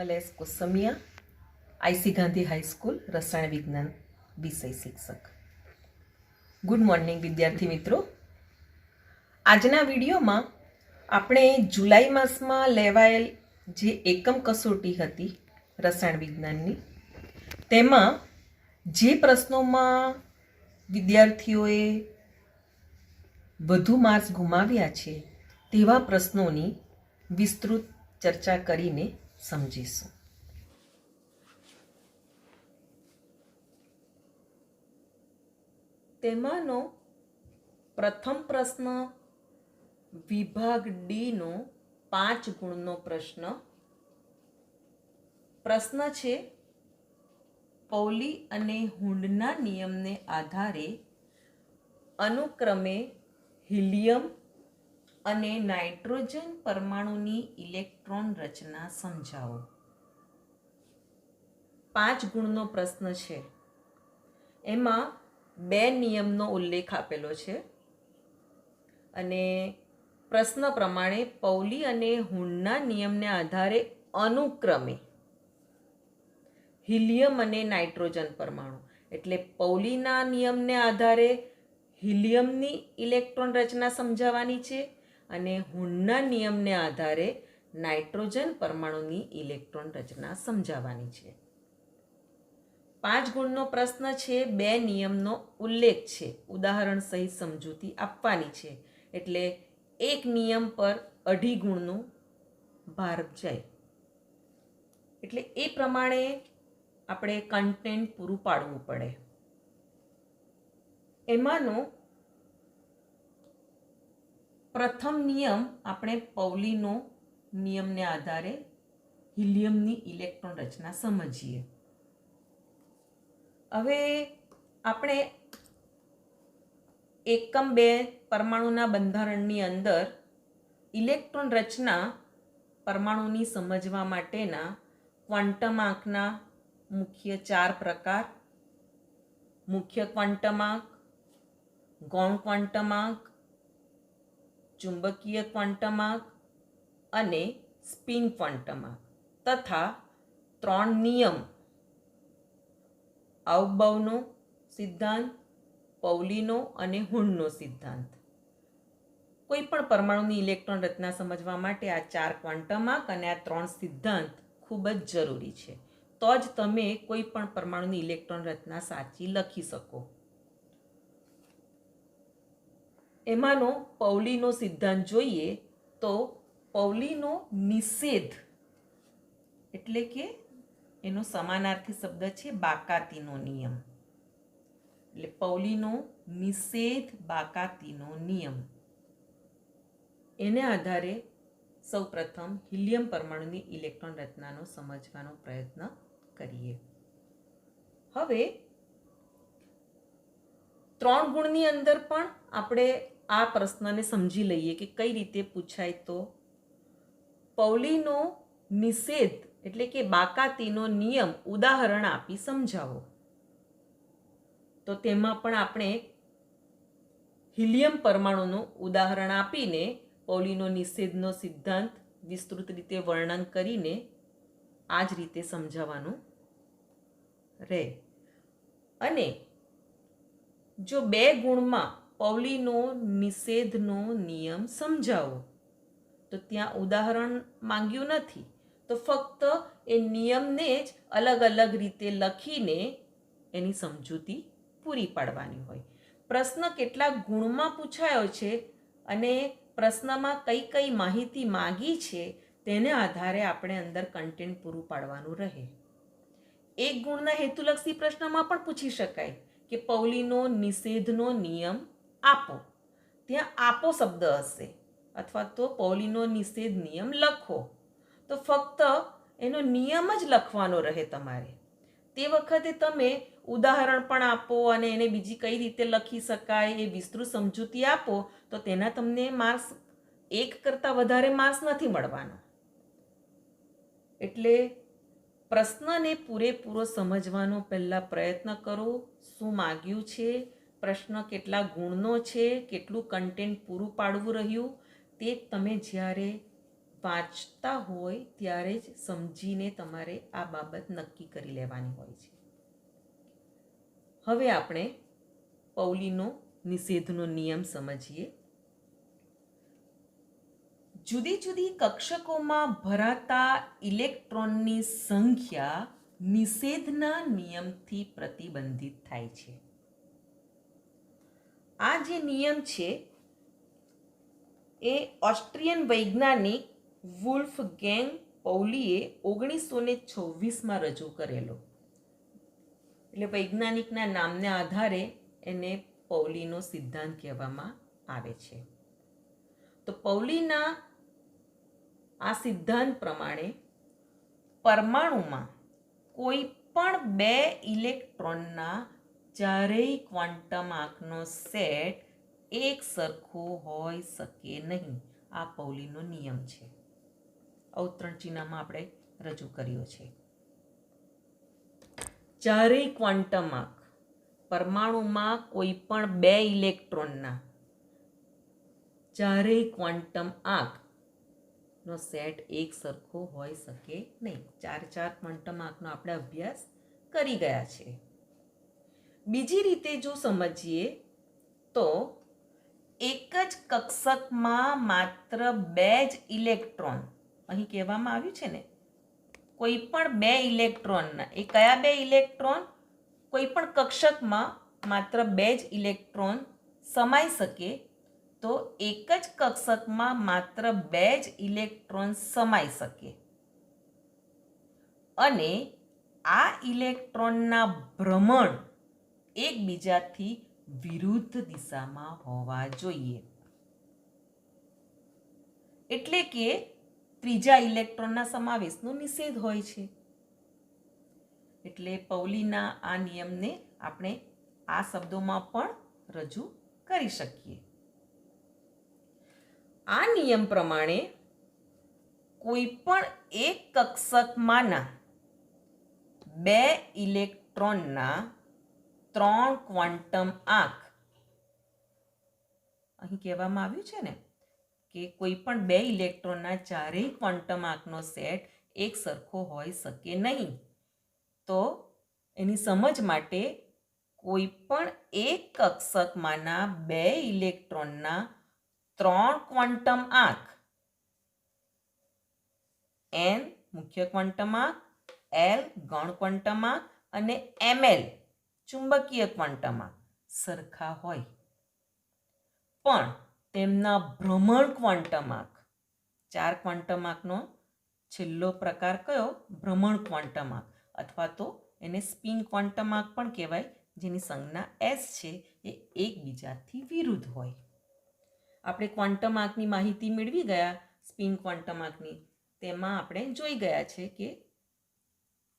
કોમલ S Kosamiya, IC Gandhi high school, રસાયણ વિજ્ઞાન વિષય શિક્ષક. ગુડ મોર્નિંગ વિદ્યાર્થી મિત્રો. આજના વિડીયોમાં આપણે જુલાઈ માસમાં લેવાયેલ જે એકમ કસોટી હતી રસાયણ વિજ્ઞાનની, તેમાં જે પ્રશ્નોમાં વિદ્યાર્થીઓએ વધુ માર્ક્સ ગુમાવ્યા છે તેવા પ્રશ્નોની વિસ્તૃત ચર્ચા કરીને સમજીશું. તેમાંનો પ્રથમ પ્રશ્ન વિભાગ ડી નો 5 ગુણનો પ્રશ્ન. પ્રશ્ન છે, પૌલી અને હુન્ડના નિયમને આધારે અનુક્રમે હિલિયમ અને નાઇટ્રોજન પરમાણુની ઇલેક્ટ્રોન રચના સમજાવો. 5 ગુણનો પ્રશ્ન છે. એમાં 2 નિયમનો ઉલ્લેખ આપેલો છે અને પ્રશ્ન પ્રમાણે પૌલી અને હુન્ડના નિયમને આધારે અનુક્રમે હિલિયમ અને નાઇટ્રોજન પરમાણુ, એટલે પૌલીના નિયમને આધારે હિલિયમની ઇલેક્ટ્રોન રચના સમજાવવાની છે અને હુન્ડના નિયમને આધારે નાઇટ્રોજન પરમાણુની ઇલેક્ટ્રોન રચના સમજાવવાની છે. 5 ગુણનો પ્રશ્ન છે. 2 નિયમનો ઉલ્લેખ છે, ઉદાહરણ સહિત સમજૂતી આપવાની છે, એટલે એક નિયમ પર 2.5 ગુણનું ભાર જાય. એટલે એ પ્રમાણે આપણે કન્ટેન્ટ પૂરું પાડવું પડે. એમાંનો પ્રથમ નિયમ આપણે પૌલીનો નિયમને આધારે હિલિયમની ઇલેક્ટ્રોન રચના સમજીએ. હવે આપણે એકમ 2 પરમાણુના બંધારણની અંદર ઇલેક્ટ્રોન રચના પરમાણુની સમજવા માટેના ક્વોન્ટમ આંકના મુખ્ય 4 પ્રકાર: મુખ્ય ક્વોન્ટમ આંક, ગૌણ ક્વોન્ટમ આંક, ચુંબકીય ક્વોન્ટમ આંક અને સ્પિન ક્વોન્ટમ આંક, તથા 3 નિયમ: આઉબઉનો સિદ્ધાંત, પૌલીનો અને હુન્ડનો સિદ્ધાંત. કોઈ પણ પરમાણુની ઇલેક્ટ્રોન રચના સમજવા માટે આ 4 ક્વોન્ટમ આંક અને આ 3 સિદ્ધાંત ખૂબ જ જરૂરી છે. તો જ તમે કોઈ પણ પરમાણુની ઇલેક્ટ્રોન રચના સાચી લખી શકો. એમાંનો પૌલીનો સિદ્ધાંત જોઈએ તો પૌલીનો નિષેધ, એટલે કે એનો સમાનાર્થી શબ્દ છે બાકાતીનો નિયમ. એટલે પૌલીનો નિષેધ બાકાતીનો નિયમ, એને આધારે સૌપ્રથમ હિલિયમ પરમાણુની ઇલેક્ટ્રોન રચનાનો સમજવાનો પ્રયત્ન કરીએ. હવે 3 ગુણની અંદર પણ આપણે આ પ્રશ્નને સમજી લઈએ કે કઈ રીતે પૂછાય. તો પૌલીનો નિષેધ એટલે કે બાકાતીનો નિયમ ઉદાહરણ આપી સમજાવો. તો તેમાં પણ આપણે હિલિયમ પરમાણુનું ઉદાહરણ આપીને પૌલીનો નિષેધનો સિદ્ધાંત વિસ્તૃત રીતે વર્ણન કરીને આ જ રીતે સમજાવવાનું રહે. અને જો 2 ગુણમાં પૌલીનો નિષેધનો નિયમ સમજાવો તો ત્યાં ઉદાહરણ માંગ્યું નથી, તો ફક્ત એ નિયમને જ અલગ અલગ રીતે લખીને એની સમજૂતી પૂરી પાડવાની હોય. પ્રશ્ન કેટલા ગુણમાં પૂછાયો છે અને પ્રશ્નમાં કઈ કઈ માહિતી માગી છે તેને આધારે આપણે અંદર કન્ટેન્ટ પૂરું પાડવાનું રહે. 1 ગુણના હેતુલક્ષી પ્રશ્નમાં પણ પૂછી શકાય કે પૌલીનો નિષેધનો નિયમ આપો. ત્યાં આપો શબ્દ હશે, અથવા તો પૌલીનો નિષેધ નિયમ લખો. તો ફક્ત એનો નિયમ જ લખવાનો રહે તમારે. તે વખતે તમે ઉદાહરણ પણ આપો અને એને બીજી કઈ રીતે લખી શકાય એ વિસ્તૃત સમજૂતી આપો તો તેના તમને માર્ક્સ 1 કરતાં વધારે માર્ક્સ નથી મળવાનો. એટલે પ્રશ્નને પૂરેપૂરો સમજવાનો પહેલાં પ્રયત્ન કરો. શું માગ્યું છે, પ્રશ્ન કેટલા ગુણનો છે, કેટલું કન્ટેન્ટ પૂરું પાડવું રહ્યું, તે તમે જ્યારે વાંચતા હોય ત્યારે જ સમજીને તમારે આ બાબત નક્કી કરી લેવાની હોય છે. હવે આપણે પૌલીનો નિષેધનો નિયમ સમજીએ. જુદી જુદી કક્ષકોમાં ભરાતા ઇલેક્ટ્રોનની સંખ્યા નિષેધના નિયમથી પ્રતિબંધિત થાય છે. આ જે નિયમ છે એ ઓસ્ટ્રિયન વૈજ્ઞાનિક વુલ્ફગેંગ પૌલીએ 1926માં રજૂ કરેલો. એટલે વૈજ્ઞાનિકના નામને આધારે એને પૌલીનો સિદ્ધાંત કહેવામાં આવે છે. તો પૌલીના આ સિદ્ધાંત પ્રમાણે પરમાણુમાં કોઈ પણ બે ઇલેક્ટ્રોનના ચારેય ક્વોન્ટમ આંકનો સેટ એક સરખો હોઈ શકે નહીં. આ પૌલીનો નિયમ છે. અવતરણ ચિહ્નમાં આપણે રજૂ કર્યો છે. ચારેય ક્વોન્ટમ આંક, પરમાણુમાં કોઈ પણ બે ઇલેક્ટ્રોનના ચારેય ક્વોન્ટમ આંકનો સેટ એક સરખો હોઈ શકે નહીં. ચાર ક્વોન્ટમ આંકનો આપણે અભ્યાસ કરી ગયા છે. બીજી રીતે જો સમજીએ તો એક જ કક્ષકમાં માત્ર બે જ ઇલેક્ટ્રોન, અહીં કહેવામાં આવ્યું છે ને, કોઈ પણ બે ઇલેક્ટ્રોનના, એ કયા બે ઇલેક્ટ્રોન? કોઈ પણ કક્ષકમાં માત્ર બે જ ઇલેક્ટ્રોન સમાઈ શકે, તો એક જ કક્ષકમાં માત્ર બે જ ઇલેક્ટ્રોન સમાઈ શકે અને આ ઇલેક્ટ્રોનના ભ્રમણ એકબીજાથી વિરુદ્ધ દિશામાં હોવા જોઈએ. એટલે કે ત્રીજા ઇલેક્ટ્રોનના સમાવેશનો નિષેધ હોય છે. એટલે પૌલીના આ નિયમને આપણે આ શબ્દોમાં પણ રજૂ કરી શકીએ. આ નિયમ પ્રમાણે કોઈ પણ એક કક્ષકમાંના બે ઇલેક્ટ્રોનના ત્રણ ક્વોન્ટમ આંક, અહીં કહેવામાં આવ્યું છે ને કે કોઈ પણ બે ઇલેક્ટ્રોનના ચારેય ક્વોન્ટમ આંકનો સેટ એક સરખો હોઈ શકે નહીં. તો એની સમજ માટે કોઈ પણ એક કક્ષકમાંના બે ઇલેક્ટ્રોનના ત્રણ ક્વોન્ટમ આંક, n મુખ્ય ક્વોન્ટમ આંક, l ગૌણ ક્વોન્ટમ આંક અને ml ચુંબકીય ક્વોન્ટમ આંક સરખા હોય, પણ તેમના ભ્રમણ ક્વોન્ટમ આંક, ચાર ક્વોન્ટમ આંકનો છેલ્લો પ્રકાર કયો? ભ્રમણ ક્વોન્ટમ આંક, અથવા તો એને સ્પિન ક્વોન્ટમ આંક પણ કહેવાય, જેની સંજ્ઞા s છે, એ એકબીજાથી વિરુદ્ધ હોય. આપણે ક્વોન્ટમ આંકની માહિતી મેળવી ગયા. સ્પિન ક્વોન્ટમ આંકની તેમાં આપણે જોઈ ગયા છે કે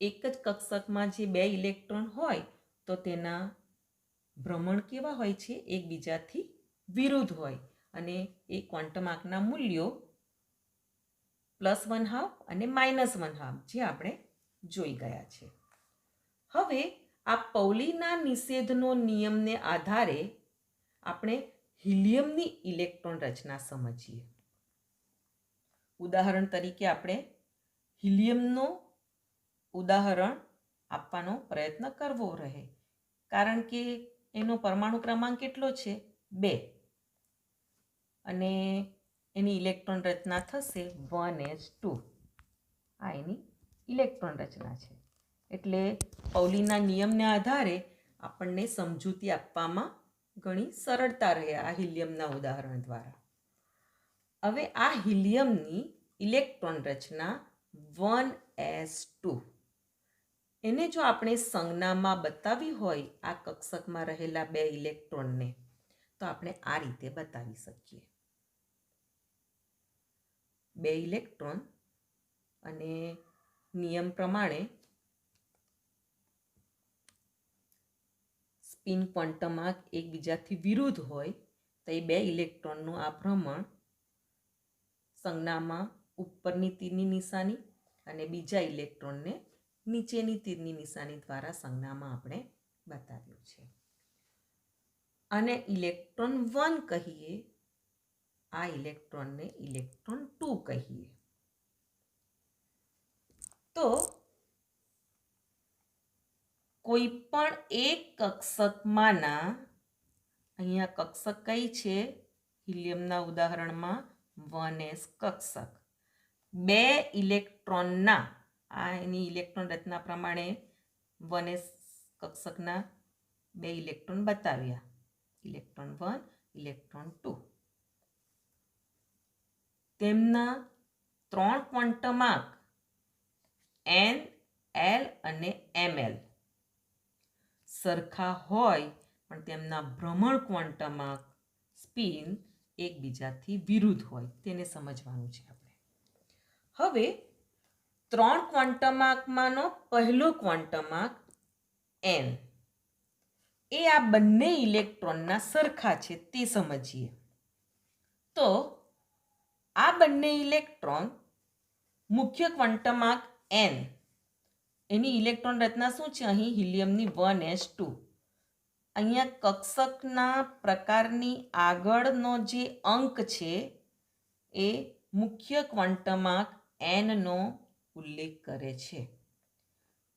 એક જ કક્ષકમાં જે બે ઇલેક્ટ્રોન હોય તો તેના ભ્રમણ કેવા હોય છે? એકબીજાથી વિરુદ્ધ હોય અને એ ક્વોન્ટમ આંકના મૂલ્યો +1/2 અને -1/2 જે આપણે જોઈ ગયા છે. હવે આ પૌલીના નિષેધનો નિયમને આધારે આપણે હિલિયમની ઇલેક્ટ્રોન રચના સમજીએ. ઉદાહરણ તરીકે આપણે હિલિયમનું ઉદાહરણ આપવાનો પ્રયત્ન કરવો રહે, કારણ કે એનો પરમાણુ ક્રમાંક કેટલો છે? 2 અને એની ઇલેક્ટ્રોન રચના થશે 1s2. આ એની ઇલેક્ટ્રોન રચના છે. એટલે પૌલીના નિયમને આધારે આપણને સમજૂતી આપવામાં ઘણી સરળતા રહે આ હિલિયમના ઉદાહરણ દ્વારા. હવે આ હિલિયમની ઇલેક્ટ્રોન રચના 1s2, એને જો આપણે સંજ્ઞામાં બતાવી હોય આ કક્ષકમાં રહેલા બે ઇલેક્ટ્રોનને, તો આપણે આ રીતે બતાવી શકીએ. બે ઇલેક્ટ્રોન અને નિયમ પ્રમાણે સ્પિન ક્વોન્ટમ આંક એકબીજાથી વિરુદ્ધ હોય તો એ બે ઇલેક્ટ્રોનનું આ ભ્રમણ સંજ્ઞામાં ઉપરની તીરની નિશાની અને બીજા ઇલેક્ટ્રોનને નીચેની તીરની નિશાની દ્વારા સંજ્ઞામાં આપણે બતાવ્યું છે. આને ઇલેક્ટ્રોન 1 કહીએ, આ ઇલેક્ટ્રોનને ઇલેક્ટ્રોન 2 કહીએ. તો કોઈ પણ એક કક્ષકમાંના, અહીંયા કક્ષક કઈ છે? હિલિયમના ઉદાહરણમાં 1s કક્ષક. 2 ઇલેક્ટ્રોનના, આ એની ઇલેક્ટ્રોન રચના પ્રમાણે 1s કક્ષકના 2 ઇલેક્ટ્રોન બતાવ્યા, ઇલેક્ટ્રોન 1, ઇલેક્ટ્રોન 2. તેમના 3 ક્વોન્ટમાંક n, l અને ml સરખા હોય પણ તેમના ભ્રમણ ક્વોન્ટમાંક સ્પિન એકબીજાથી વિરુદ્ધ હોય, તેને સમજવાનું છે આપણે. હવે 3 ક્વોન્ટમાંકમાંનો પહેલો ક્વોન્ટમાંક n, એ આ બંને ઇલેક્ટ્રોનના સરખા છે તે સમજીએ. તો આ બંને ઇલેક્ટ્રોન મુખ્ય ક્વોન્ટમાંક n, એની ઇલેક્ટ્રોન રચના શું છે? અહીં હિલિયમની 1s2. અહીંયા કક્ષકના પ્રકારની આગળનો જે અંક છે એ મુખ્ય ક્વોન્ટમાંક n નો ઉલ્લેખ કરે છે.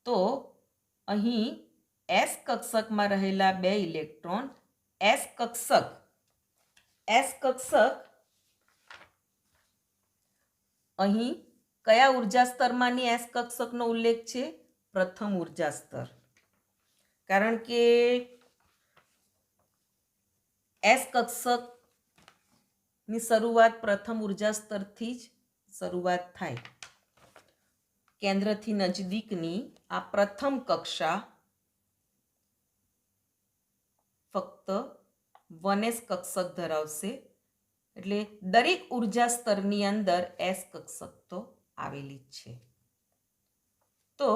તો અહીં s કક્ષકમાં રહેલા 2 ઇલેક્ટ્રોન s કક્ષક અહીં કયા ઉર્જા સ્તરમાંની s કક્ષકનો ઉલ્લેખ છે? પ્રથમ ઉર્જા સ્તર. કારણ કે s કક્ષકની શરૂઆત પ્રથમ ઉર્જા સ્તરથી જ શરૂઆત થાય. કેન્દ્રથી નજદીકની આ પ્રથમ કક્ષા ફક્ત 1s કક્ષક ધરાવશે. એટલે દરેક ઉર્જા સ્તરની અંદર s કક્ષક તો આવેલી જ છે. તો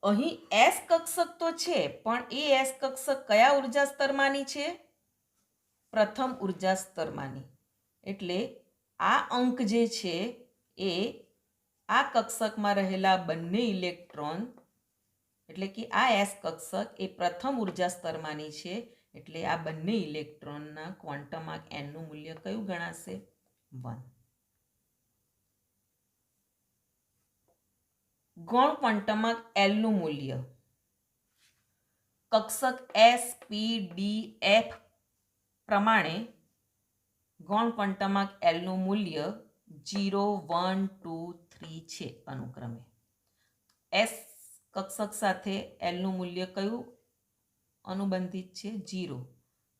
અહીં s કક્ષક તો છે, પણ એ s કક્ષક કયા ઉર્જા સ્તરમાંની છે? પ્રથમ ઉર્જા સ્તરમાંની. એટલે આ અંક જે છે એ આ કક્ષકમાં રહેલા બંને ઇલેક્ટ્રોન, એટલે કે આ s કક્ષક એ પ્રથમ ઉર્જા સ્તરમાંની છે. એટલે આ બંને ઇલેક્ટ્રોનના ક્વોન્ટમાંક n નું મૂલ્ય કયું ગણાશે? 1. ગૌણ ક્વોન્ટમાંક l નું મૂલ્ય કક્ષક s, p, d, f પ્રમાણે ગૌણ ક્વોન્ટમાંક l નું મૂલ્ય 0, 1, 2, 3 છે અનુક્રમે. s કક્ષક સાથે l નું મૂલ્ય કયું અનુબંધિત છે? 0.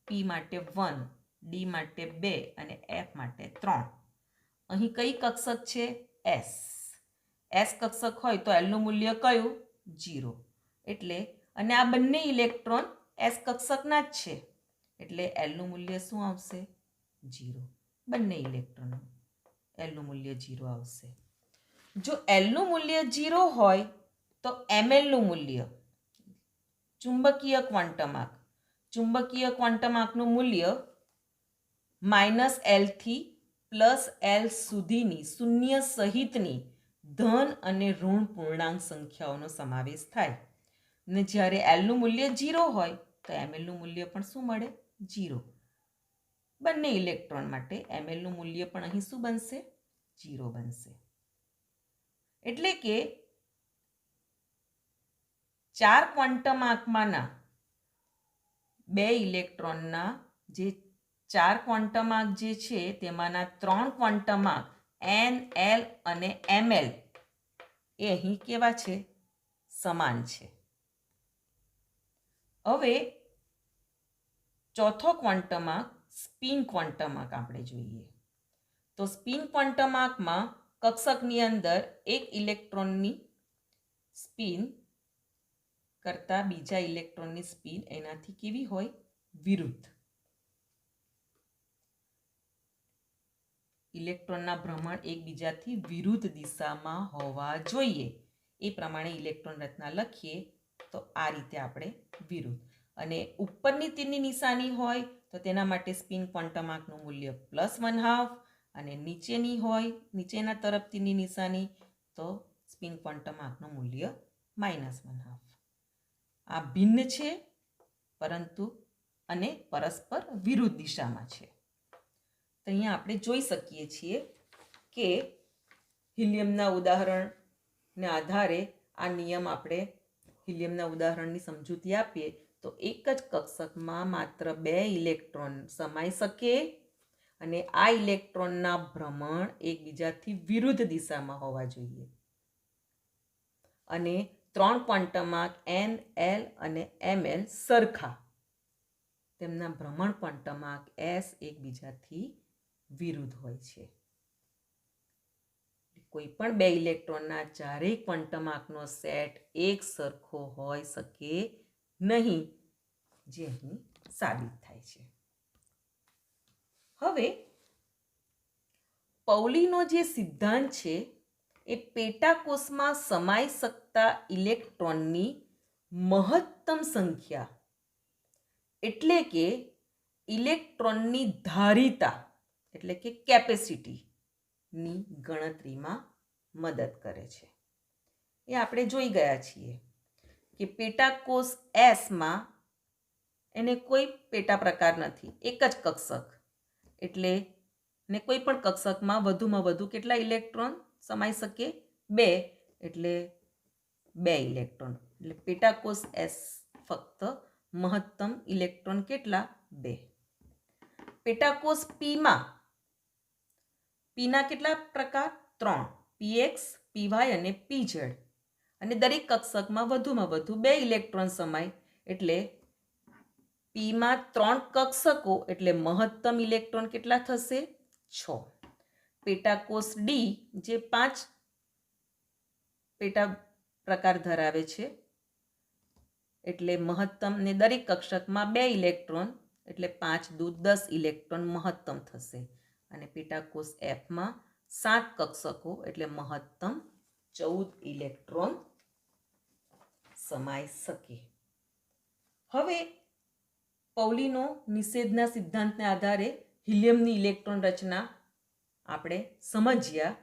p માટે 1, d માટે 2 અને f માટે 3. અહીં કઈ કક્ષક છે? s. s કક્ષક હોય તો l નું મૂલ્ય કયું? 0. એટલે અને આ બંને ઇલેક્ટ્રોન s કક્ષકના જ છે. એટલે l નું મૂલ્ય શું આવશે? 0. બંને ઇલેક્ટ્રોન l નું મૂલ્ય 0 આવશે. જો l નું મૂલ્ય 0 હોય તો ml નું મૂલ્ય, ચુંબકીય ક્વોન્ટમાંકનું મૂલ્ય -l થી +l સુધીની શૂન્ય સહિતની ધન અને ઋણ પૂર્ણાંક સંખ્યાઓનો સમાવેશ થાય. અને જ્યારે l નું મૂલ્ય 0 હોય તો ml નું મૂલ્ય પણ શું મળે? 0. બંને ઇલેક્ટ્રોન માટે ml નું મૂલ્ય પણ અહીં શું બનશે? 0 બનશે. એટલે કે 4 ક્વોન્ટમાંકમાંના 2 ઇલેક્ટ્રોનના જે 4 ક્વોન્ટમાંક જે છે તેમાંના 3 ક્વોન્ટમાંક n, l અને ml એ અહીં કેવા છે? સમાન છે. હવે ચોથો ક્વોન્ટમાંક સ્પિન ક્વોન્ટમાંક આપણે જોઈએ. તો સ્પિન ક્વોન્ટમાંકમાં કક્ષકની અંદર એક ઇલેક્ટ્રોનની સ્પિન કરતા બીજા ઇલેક્ટ્રોનની સ્પિન એનાથી કેવી હોય? વિરુદ્ધ. ઇલેક્ટ્રોનના ભ્રમણ એકબીજાથી વિરુદ્ધ દિશામાં હોવા જોઈએ. એ પ્રમાણે ઇલેક્ટ્રોન રચના લખીએ તો આ રીતે આપણે વિરુદ્ધ. અને ઉપરની તીરની નિશાની હોય તો તેના માટે સ્પિન ક્વોન્ટમાંકનું મૂલ્ય +1/2 અને નીચેની હોય, નીચેના તરફ તીરની નિશાની, તો સ્પિન ક્વોન્ટમાંકનું મૂલ્ય -1/2. આ ભિન્ન છે પરંતુ અને પરસ્પર વિરુદ્ધ દિશામાં છે. તો અહીંયા આપણે જોઈ શકીએ છીએ કે હિલિયમના ઉદાહરણના આધારે આ નિયમ આપણે હિલિયમના ઉદાહરણની સમજૂતી આપીએ તો એક જ કક્ષકમાં માત્ર 2 ઇલેક્ટ્રોન સમાઈ શકે અને આ ઇલેક્ટ્રોનના ભ્રમણ એકબીજાથી વિરુદ્ધ દિશામાં હોવા જોઈએ અને 3 ક્વોન્ટમમાં n, l અને ml સરખા, તેમના ભ્રમણ ક્વોન્ટમાર્ક s એકબીજાથી વિરુદ્ધ હોય છે. કોઈ પણ 2 ઇલેક્ટ્રોનના ચારેય ક્વોન્ટમાર્કનો સેટ એક સરખો હોઈ શકે નહીં, જે અહીં સાબિત થાય છે. હવે પૌલીનો જે સિદ્ધાંત છે એ પેટાકોષમાં સમાઈ શકતા ઇલેક્ટ્રોનની મહત્તમ સંખ્યા એટલે કે ઇલેક્ટ્રોનની ધારિતા એટલે કે કેપેસિટીની ગણતરીમાં મદદ કરે છે. એ આપણે જોઈ ગયા છીએ કે પેટાકોષ એસમાં એને કોઈ પેટા પ્રકાર નથી, એક જ કક્ષક, એટલે ને કોઈ પણ કક્ષકમાં વધુમાં વધુ કેટલા ઇલેક્ટ્રોન સમાઈ શકે? 2, એટલે 2 ઇલેક્ટ્રોન. એટલે પેટાકોષ એસ ફક્ત મહત્તમ ઇલેક્ટ્રોન કેટલા? 2. પેટાકોષ પીના કેટલા પ્રકાર? 3, px, py અને pz, અને દરેક કક્ષકમાં વધુમાં વધુ 2 ઇલેક્ટ્રોન સમાય, એટલે પીમાં 3 કક્ષકો એટલે મહત્તમ ઇલેક્ટ્રોન કેટલા થશે? 6. પેટાકોષ ડી જે 5 પેટા પ્રકાર ધરાવે છે, એટલે મહત્તમ ને દરેક કક્ષકમાં 2 ઇલેક્ટ્રોન એટલે 5 દુ 10 ઇલેક્ટ્રોન મહત્તમ થશે, અને પેટાકોષ એફમાં 7 કક્ષકો એટલે મહત્તમ 14 ઇલેક્ટ્રોન સમાઈ શકે. હવે પૌલીનો નિષેધના સિદ્ધાંતને આધારે હિલિયમની ઇલેક્ટ્રોન રચના આપણે સમજ્યા.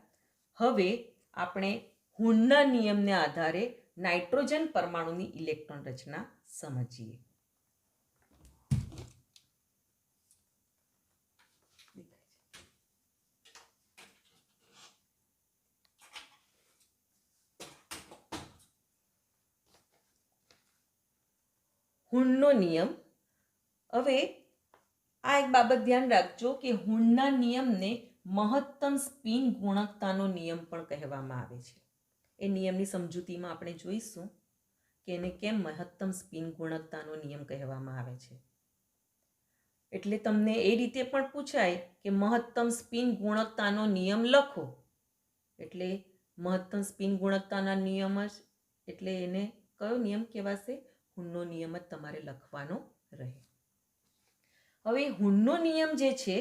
હવે આપણે હુનના નિયમને આધારે નાઇટ્રોજન પરમાણુની ઇલેક્ટ્રોન રચના સમજીએ. હુનનો નિયમ. હવે આ એક બાબત ધ્યાન રાખજો કે હુનના નિયમને મહત્તમ સ્પિન ગુણકતાનો નિયમ પણ કહેવામાં આવે છે. એ નિયમની સમજૂતીમાં આપણે જોઈશું કે એને કેમ મહત્તમ સ્પિન ગુણકતાનો નિયમ કહેવામાં આવે છે. એટલે તમને એ રીતે પણ પૂછાય કે મહત્તમ સ્પિન ગુણકતાનો નિયમ લખો, એટલે મહત્તમ સ્પિન ગુણકતાના નિયમ જ, એટલે એને કયો નિયમ કહેવાશે? હુનનો નિયમ જ તમારે લખવાનો રહે. હવે હુનનો નિયમ જે છે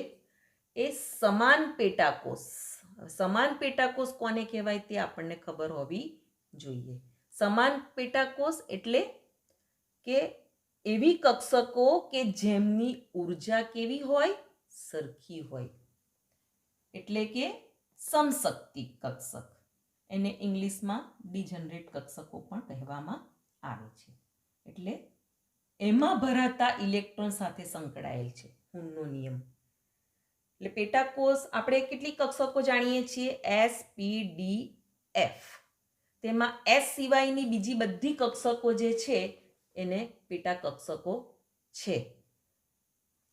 એ સમાન પેટાકોષ, સમાન પેટાકોષ કોને કહેવાય તે આપણને ખબર હોવી જોઈએ. સમાન પેટાકોષ એટલે કે એવી કક્ષકો કે જેમની ઉર્જા કેવી હોય? સરખી હોય, એટલે કે સમશક્તિ કક્ષક. એને ઇંગ્લિશમાં ડિજનરેટ કક્ષકો પણ કહેવામાં આવે છે. એટલે એમાં ભરાતા ઇલેક્ટ્રોન સાથે સંકળાયેલ છે હુનનો નિયમ. એટલે પેટાકોષ આપણે કેટલી કક્ષકો જાણીએ છીએ? એસ, પી, ડી, એફ. તેમાં એસ સિવાયની બીજી બધી કક્ષકો જે છે એને પેટા કક્ષકો છે,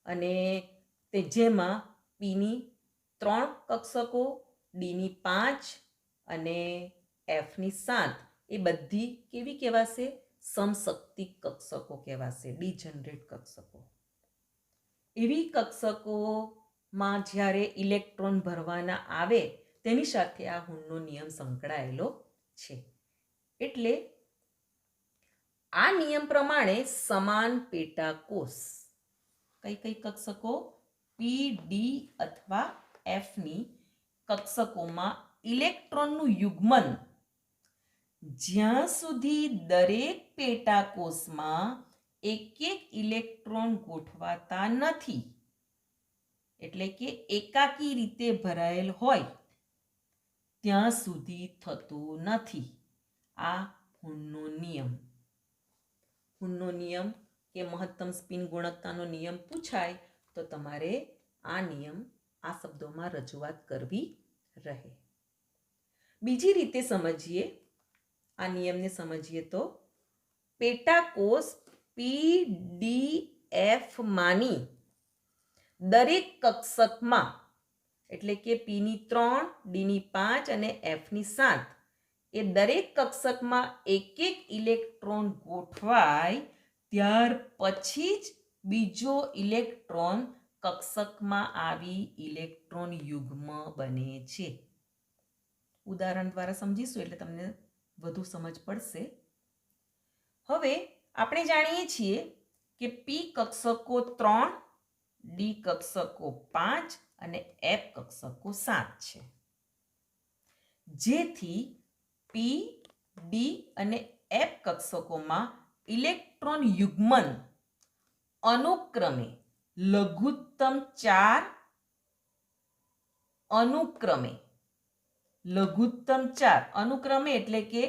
અને તે જેમાં પીની 3 કક્ષકો, ડીની 5 અને એફની 7, એ બધી કેવી કહેવાશે? સમશક્તિ કક્ષકો કહેવાશે, ડિજનરેટ કક્ષકો. એવી કક્ષકોમાં જ્યારે ઇલેક્ટ્રોન ભરવાના આવે તેની સાથે આ હુનનો નિયમ સંકળાયેલો છે. એટલે આ નિયમ પ્રમાણે સમાન પેટાકોષ કઈ કઈ કક્ષકો? પી, ડી અથવા એફની કક્ષકોમાં ઇલેક્ટ્રોનનું યુગ્મન જ્યાં સુધી દરેક પેટાકોષમાં એક એક ઇલેક્ટ્રોન ગોઠવાતા નથી, એટલે કે એકાકી રીતે ભરાયેલ હોય, ત્યાં સુધી થતું નથી. આ હુનનો નિયમ. હુનનો નિયમ કે મહત્તમ સ્પિન ગુણકતાનો નિયમ પૂછાય તો તમારે આ નિયમ આ શબ્દોમાં રજૂઆત કરવી રહે. બીજી રીતે સમજીએ આ નિયમને સમજીએ તો પેટાકોષ PDF માની દરેક કક્ષકમાં એટલે કે Pની 3, Dની 5 અને Fની 7 એ દરેક કક્ષકમાં એક એક ઇલેક્ટ્રોન ગોઠવાય ત્યાર પછી જ બીજો ઇલેક્ટ્રોન કક્ષકમાં આવી ઇલેક્ટ્રોન યુગ્મ બને છે. ઉદાહરણ દ્વારા સમજીશું એટલે તમને વધુ સમજ પડશે. હવે આપણે જાણીએ છીએ કે P કક્ષકો 3, D કક્ષકો 5 અને F કક્ષકો 7 છે. જેથી P, D અને F કક્ષકોમાં ઇલેક્ટ્રોન યુગ્મન અનુક્રમે લઘુત્તમ 4, અનુક્રમે એટલે કે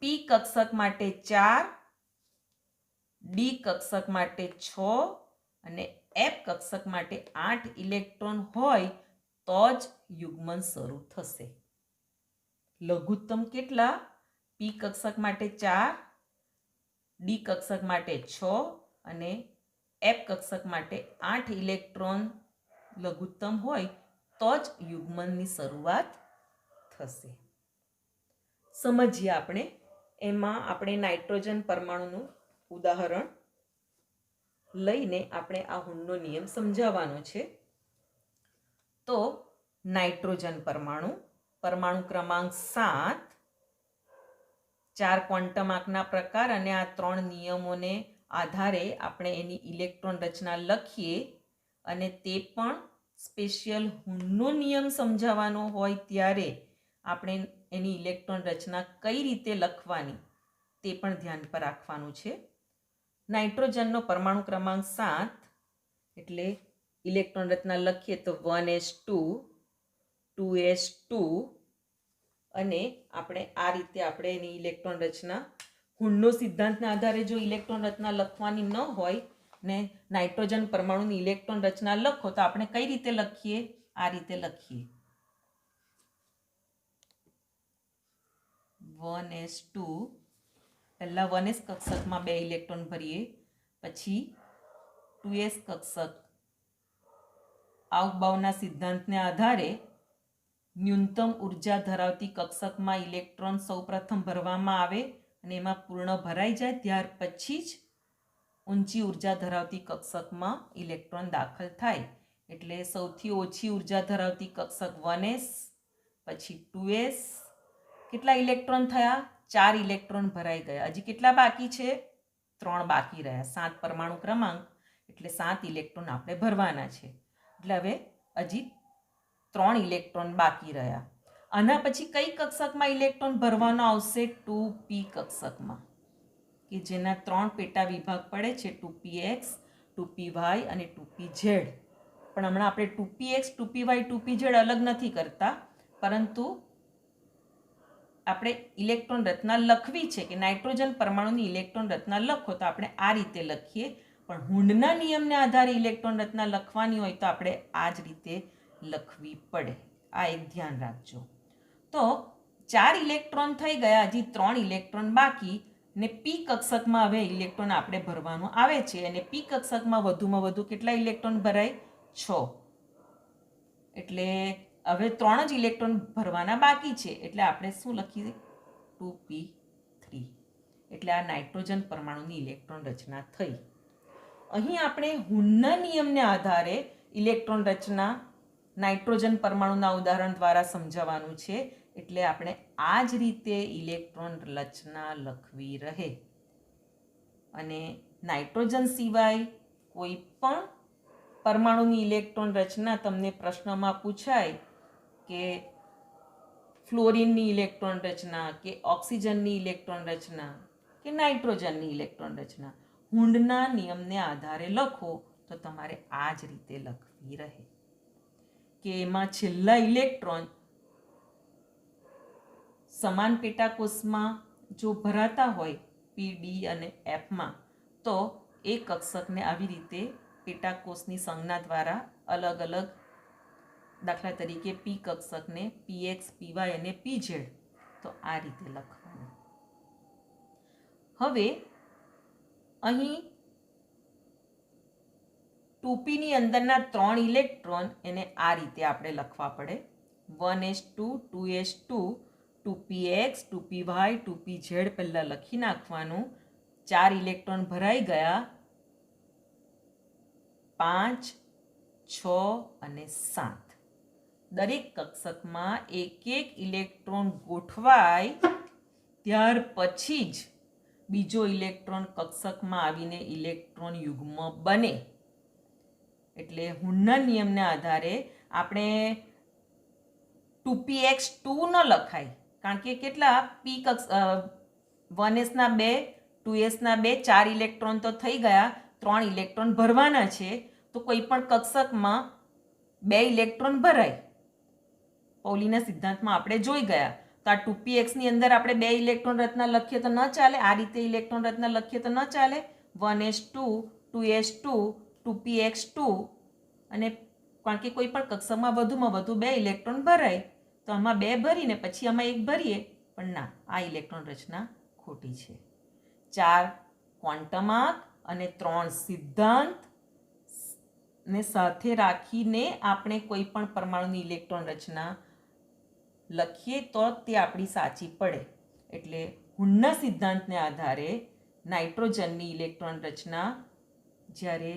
P કક્ષક માટે 4, D કક્ષક માટે 6 અને F કક્ષક માટે 8 ઇલેક્ટ્રોન હોય તો જ યુગ્મન શરૂ થશે. લઘુત્તમ કેટલા? P કક્ષક માટે 4, D કક્ષક માટે 6 અને F કક્ષક માટે 8 ઇલેક્ટ્રોન લઘુત્તમ હોય તો જ યુગ્મનની શરૂઆત થશે. સમજીએ આપણે. એમાં આપણે નાઇટ્રોજન પરમાણુનું ઉદાહરણ લઈને આપણે આ હુનનો નિયમ સમજાવવાનો છે. તો નાઇટ્રોજન પરમાણુ ક્રમાંક 7, 4 ક્વોન્ટમ આંકના પ્રકાર અને આ 3 નિયમોને આધારે આપણે એની ઇલેક્ટ્રોન રચના લખીએ અને તે પણ સ્પેશિયલ હુનનો નિયમ સમજાવવાનો હોય ત્યારે આપણે એની ઇલેક્ટ્રોન રચના કઈ રીતે લખવાની તે પણ ધ્યાન પર રાખવાનું છે. નાઇટ્રોજનનો પરમાણુ ક્રમાંક 7 એટલે ઇલેક્ટ્રોન રચના લખીએ તો 1s2, 2s2 અને આપણે આ રીતે આપણે એની ઇલેક્ટ્રોન રચના હુનનો સિદ્ધાંતના આધારે જો ઇલેક્ટ્રોન રચના લખવાની ન હોય ને નાઇટ્રોજન પરમાણુની ઇલેક્ટ્રોન રચના લખો તો આપણે કઈ રીતે લખીએ? આ રીતે લખીએ 1s2 પહેલા 1s કક્ષકમાં 2 ઇલેક્ટ્રોન ભરીએ, પછી 2s કક્ષક આઉગબાઉના સિદ્ધાંતને આધારે ન્યૂનતમ ઉર્જા ધરાવતી કક્ષકમાં ઇલેક્ટ્રોન સૌપ્રથમ ભરવામાં આવે અને એમાં પૂર્ણ ભરાઈ જાય ત્યાર પછી જ ઊંચી ઉર્જા ધરાવતી કક્ષકમાં ઇલેક્ટ્રોન દાખલ થાય. એટલે સૌથી ઓછી ઉર્જા ધરાવતી કક્ષક 1s, પછી 2s. કેટલા ઇલેક્ટ્રોન થયા? 4 ઇલેક્ટ્રોન ભરાઈ ગયા. હજી કેટલા બાકી છે? 3 બાકી રહ્યા. 7 પરમાણુ ક્રમાંક એટલે 7 ઇલેક્ટ્રોન આપણે ભરવાના છે. એટલે હવે હજી 3 ઇલેક્ટ્રોન બાકી રહ્યા. આના પછી કઈ કક્ષકમાં ઇલેક્ટ્રોન ભરવાનો આવશે? 2p કક્ષકમાં, કે જેના 3 પેટા વિભાગ પડે છે, 2px, 2py અને 2pz. પણ હમણાં આપણે 2px, 2py, 2pz અલગ નથી કરતા, પરંતુ આપણે ઇલેક્ટ્રોન રચના લખવી છે કે નાઇટ્રોજન પરમાણુની ઇલેક્ટ્રોન રચના લખો તો આપણે આ રીતે લખીએ. પણ હુનના નિયમને આધારે ઇલેક્ટ્રોન રચના લખવાની હોય તો આપણે આ જ રીતે લખવી પડે. આ એક ધ્યાન રાખજો. તો 4 ઇલેક્ટ્રોન થઈ ગયા, હજી 3 ઇલેક્ટ્રોન બાકી ને P કક્ષકમાં હવે ઇલેક્ટ્રોન આપણે ભરવાનું આવે છે અને P કક્ષકમાં વધુમાં વધુ કેટલા ઇલેક્ટ્રોન ભરાય? 6. એટલે હવે 3 જ ઇલેક્ટ્રોન ભરવાના બાકી છે એટલે આપણે શું લખીએ? 2p3. એટલે આ નાઇટ્રોજન પરમાણુની ઇલેક્ટ્રોન રચના થઈ. અહીં આપણે હુનના નિયમને આધારે ઇલેક્ટ્રોન રચના નાઇટ્રોજન પરમાણુના ઉદાહરણ દ્વારા સમજાવવાનું છે. એટલે આપણે આ જ રીતે ઇલેક્ટ્રોન રચના લખવી રહે. અને નાઇટ્રોજન સિવાય કોઈ પણ પરમાણુની ઇલેક્ટ્રોન રચના તમને પ્રશ્નમાં પૂછાય કે ફ્લોરિનની ઇલેક્ટ્રોન રચના કે ઓક્સિજનની ઇલેક્ટ્રોન રચના કે નાઇટ્રોજનની ઇલેક્ટ્રોન રચના હુનના નિયમને આધારે લખો તો તમારે આ જ રીતે લખવી રહે કે એમાં છેલ્લા ઇલેક્ટ્રોન સમાન પેટાકોષમાં જો ભરાતા હોય P, D અને Fમાં તો એ કક્ષકને આવી રીતે પેટાકોષની સંજ્ઞા દ્વારા અલગ અલગ, દાખલા તરીકે P કક્ષકને Px, Py અને Pz તો આ રીતે લખવાનું. હવે અહીં 2p ની અંદરના 3 ઇલેક્ટ્રોન એને આ રીતે આપણે લખવા પડે 1s2 2s2 2px 2py 2pz પહેલાં લખી નાખવાનું 4 ઇલેક્ટ્રોન ભરાઈ ગયા 5 6 અને 7 દરેક કક્ષકમાં એક એક ઇલેક્ટ્રોન ગોઠવાય ત્યાર પછી જ બીજો ઇલેક્ટ્રોન કક્ષકમાં આવીને ઇલેક્ટ્રોન યુગ્મ બને. એટલે હુનના નિયમના આધારે આપણે 2px2 ન લખાય, કારણ કે કેટલા p 1s ના 2 2s ના 2 4 ઇલેક્ટ્રોન તો થઈ ગયા, 3 ઇલેક્ટ્રોન ભરવાના છે, તો કોઈ પણ કક્ષકમાં 2 ઇલેક્ટ્રોન ભરાય. પૌલીના સિદ્ધાંતમાં આપણે જોઈ ગયા. તો આ 2px ની અંદર આપણે 2 ઇલેક્ટ્રોન રચના લખીએ તો ન ચાલે, આ રીતે ઇલેક્ટ્રોન રચના લખીએ તો ન ચાલે. 1s2 2s2 2px2 અને કારણ કે કોઈ પણ કક્ષકમાં વધુમાં વધુ 2 ઇલેક્ટ્રોન ભરાય, તો આમાં 2 ભરીને પછી આમાં 1 ભરીએ, પણ ના, આ ઇલેક્ટ્રોન રચના ખોટી છે. 4 ક્વોન્ટમાર્ક અને 3 સિદ્ધાંત ને સાથે રાખીને આપણે કોઈ પણ પરમાણુની ઇલેક્ટ્રોન રચના લખીએ તો તે આપણી સાચી પડે. એટલે હુનના સિદ્ધાંતને આધારે નાઇટ્રોજનની ઇલેક્ટ્રોન રચના જ્યારે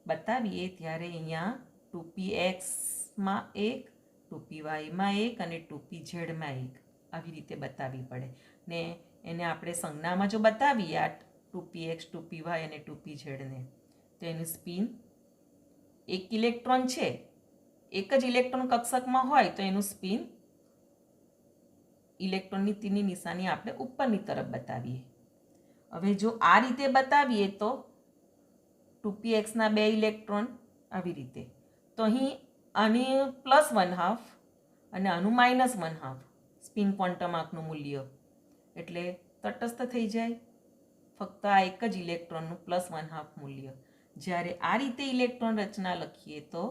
બતાવીએ ત્યારે અહીંયા 2pxમાં 1 2pyમાં 1 અને 2pzમાં 1 આવી રીતે બતાવવી પડે. ને એને આપણે સંજ્ઞામાં જો બતાવીએ આ 2px 2py અને 2pzને, તો એનું સ્પિન 1 ઇલેક્ટ્રોન છે, એક જ ઇલેક્ટ્રોન કક્ષકમાં હોય તો એનું સ્પિન ઇલેક્ટ્રોનની તીરની નિશાની આપણે ઉપરની તરફ બતાવીએ. હવે જો આ રીતે બતાવીએ તો 2pxના 2 ઇલેક્ટ્રોન આવી રીતે, તો અહીં આની +1/2 અને આનું -1/2 સ્પિન ક્વોન્ટમાર્કનું મૂલ્ય, એટલે તટસ્થ થઈ જાય. ફક્ત આ એક જ ઇલેક્ટ્રોનનું +1/2 મૂલ્ય. જ્યારે આ રીતે ઇલેક્ટ્રોન રચના લખીએ તો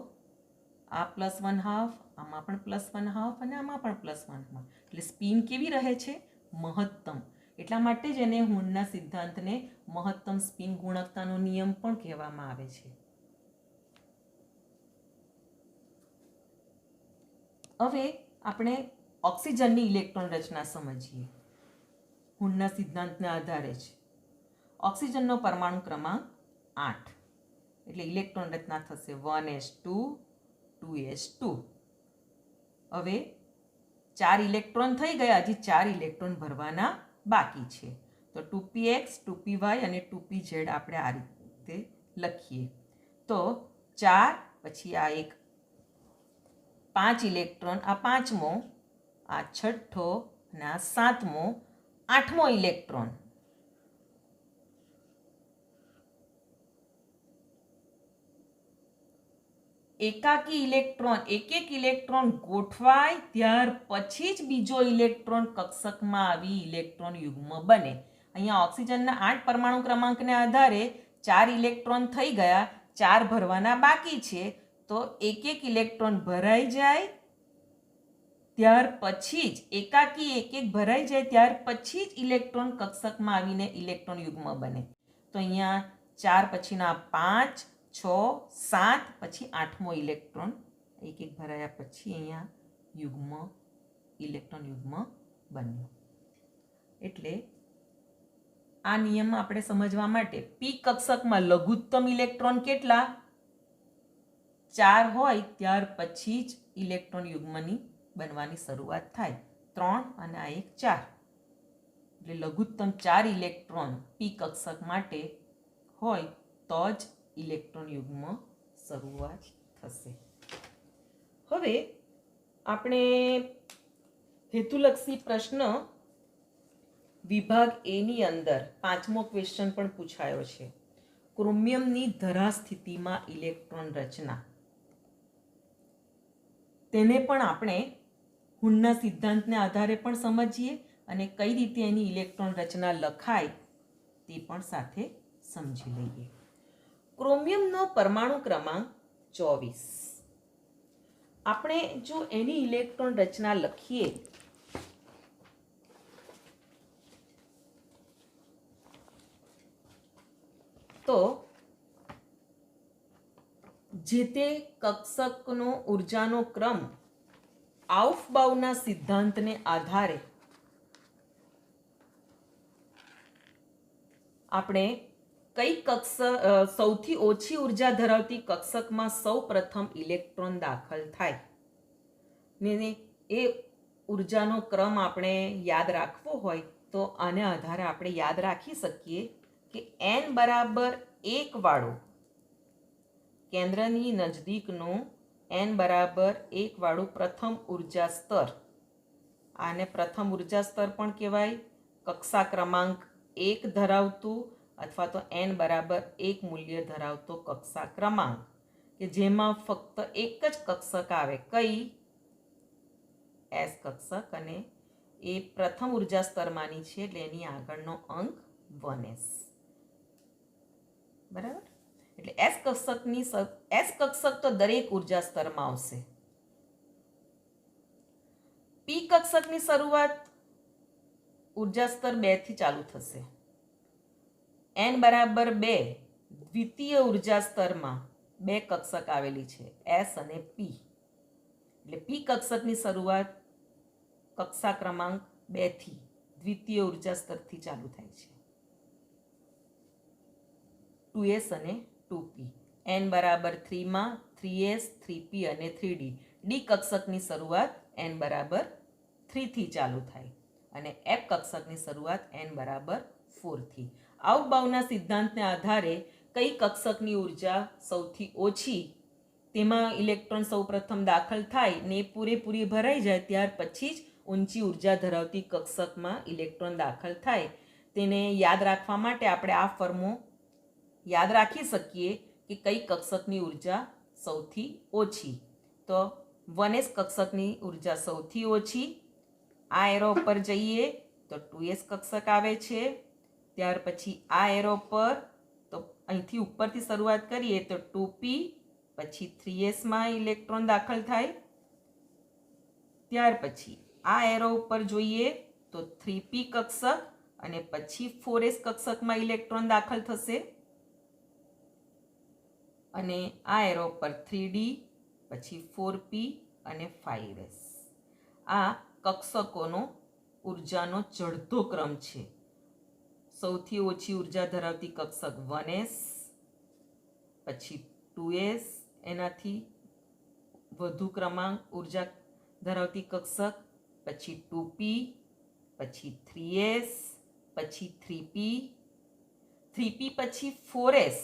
આ +1/2, આમાં પણ +1/2 અને આમાં પણ +1/2, એટલે સ્પિન કેવી રહે છે? મહત્તમ. એટલા માટે જ એને હુનના સિદ્ધાંતને મહત્તમ સ્પિન ગુણકતાનો નિયમ પણ કહેવામાં આવે છે. હવે આપણે ઓક્સિજનની ઇલેક્ટ્રોન રચના સમજીએ. હુનના સિદ્ધાંતના આધારે જ ઓક્સિજનનો પરમાણુ ક્રમાંક 8, એટલે ઇલેક્ટ્રોન રચના થશે 1s2 2s2. હવે 4 ઇલેક્ટ્રોન થઈ ગયા, હજી 4 ઇલેક્ટ્રોન ભરવાના બાકી છે. તો 2px 2py અને 2pz આપણે આ રીતે લખીએ. તો 4 પછી આ એક 5 ઇલેક્ટ્રોન, આ 5મો, આ 6થો અને આ 7મો, 8મો ઇલેક્ટ્રોન. એકાકી ઇલેક્ટ્રોન એક ઇલેક્ટ્રોન ગોઠવાય ત્યાર પછી જ બીજો ઇલેક્ટ્રોન કક્ષકમાં આવી ઇલેક્ટ્રોન યુગ્મ બને. અહીંયા ઓક્સિજનના 8 પરમાણુ ક્રમાંકને આધારે 4 ઇલેક્ટ્રોન થઈ ગયા, 4 ભરવાના બાકી છે. તો એક ઇલેક્ટ્રોન ભરાઈ જાય ત્યાર પછી જ એકાકી એક ભરાઈ જાય ત્યાર પછી જ ઇલેક્ટ્રોન કક્ષકમાં આવીને ઇલેક્ટ્રોન યુગ્મ બને. તો અહીંયા 4 પછીના 5 6 7 પછી 8મો ઇલેક્ટ્રોન એક ભરાયા પછી અહીંયા યુગ્મ ઇલેક્ટ્રોન યુગ્મ બન્યો. એટલે આ નિયમ આપણે સમજવા માટે પી કક્ષકમાં લઘુત્તમ ઇલેક્ટ્રોન કેટલા 4 હોય ત્યાર પછી જ ઇલેક્ટ્રોન યુગ્મની બનવાની શરૂઆત થાય. 3 અને આ એક 4, એટલે લઘુત્તમ 4 ઇલેક્ટ્રોન પી કક્ષક માટે હોય તો જ ઇલેક્ટ્રોન યુગ્મ શરૂઆત થશે. હવે આપણે હેતુલક્ષી પ્રશ્ન વિભાગ એ ની અંદર 5મો ક્વેશ્ચન પણ પૂછાયો છે. ક્રોમિયમની ધરા સ્થિતિમાં ઇલેક્ટ્રોન રચના, તેને પણ આપણે હુનના સિદ્ધાંતને આધારે પણ સમજીએ અને કઈ રીતે એની ઇલેક્ટ્રોન રચના લખાય તે પણ સાથે સમજી લઈએ. ક્રોમિયમનો પરમાણુ ક્રમાંક 24. આપણે જો એની ઇલેક્ટ્રોન રચના લખીએ તો જે તે કક્ષકનો ઉર્જાનો ક્રમ આઉફબાઉના સિદ્ધાંતને આધારે આપણે કઈ સૌથી ઓછી ઉર્જા ધરાવતી કક્ષકમાં સૌ પ્રથમ ઇલેક્ટ્રોન દાખલ થાય ને એ ઉર્જાનો ક્રમ આપણે યાદ રાખવો હોય તો આને આધારે આપણે યાદ રાખી શકીએ કે n બરાબર 1 વાળો કેન્દ્રની નજીકનું n બરાબર 1 વાળું પ્રથમ ઉર્જા સ્તર, આને પ્રથમ ઉર્જા સ્તર પણ કહેવાય, કક્ષા ક્રમાંક 1 ધરાવતું અથવા તો n બરાબર 1 મૂલ્ય ધરાવતો કક્ષા ક્રમાંક કે જેમાં ફક્ત એક જ કક્ષક આવે, કઈ? S કક્ષક, અને એ પ્રથમ ઉર્જા સ્તરમાંની છે એટલે એની આગળનો અંક 1s. બરાબર? એટલે S કક્ષક તો દરેક ઉર્જા સ્તરમાં આવશે. P કક્ષકની શરૂઆત ઉર્જા સ્તર 2 થી ચાલુ થશે. n બરાબર 2 દ્વિતીય ઉર્જા સ્તરમાં 2 કક્ષક આવેલી છે, S અને P. એટલે P કક્ષકની શરૂઆત કક્ષા ક્રમાંક 2 થી દ્વિતીય ઉર્જા સ્તરથી ચાલુ થાય છે. 2s અને 2p. n બરાબર 3 માં 3s, 3p અને 3d. d કક્ષકની શરૂઆત n બરાબર 3 થી ચાલુ થાય અને f કક્ષકની શરૂઆત n બરાબર 4 થી. આઉફબાઉના સિદ્ધાંતને આધારે કઈ કક્ષકની ઉર્જા સૌથી ઓછી, તેમાં ઇલેક્ટ્રોન સૌપ્રથમ દાખલ થાય ને પૂરેપૂરી ભરાઈ જાય ત્યાર પછી જ ઊંચી ઉર્જા ધરાવતી કક્ષકમાં ઇલેક્ટ્રોન દાખલ થાય. તેને યાદ રાખવા માટે આપણે આ ફોર્મો યાદ રાખી શકીએ કે કઈ કક્ષકની ઉર્જા સૌથી ઓછી. તો 1s કક્ષકની ઉર્જા સૌથી ઓછી. આ એરો પર જઈએ તો 2s કક્ષક આવે છે. ત્યાર પછી આ એરો પર, તો અહીંથી ઉપરથી શરૂઆત કરીએ તો 2p, પછી 3s માં ઇલેક્ટ્રોન દાખલ થાય. ત્યાર પછી આ એરો ઉપર જોઈએ તો 3p કક્ષક અને પછી 4s કક્ષકમાં ઇલેક્ટ્રોન દાખલ થશે. અને આ એરો પર 3d, પછી 4p અને 5s. આ કક્ષકોનો ઉર્જાનો ચડતો ક્રમ છે. સૌથી ઓછી ઉર્જા ધરાવતી કક્ષક 1s, પછી 2s, એનાથી વધુ ક્રમાંક ઉર્જા ધરાવતી કક્ષક, પછી 2p, પછી 3s, પછી 3p, 3p પછી 4s,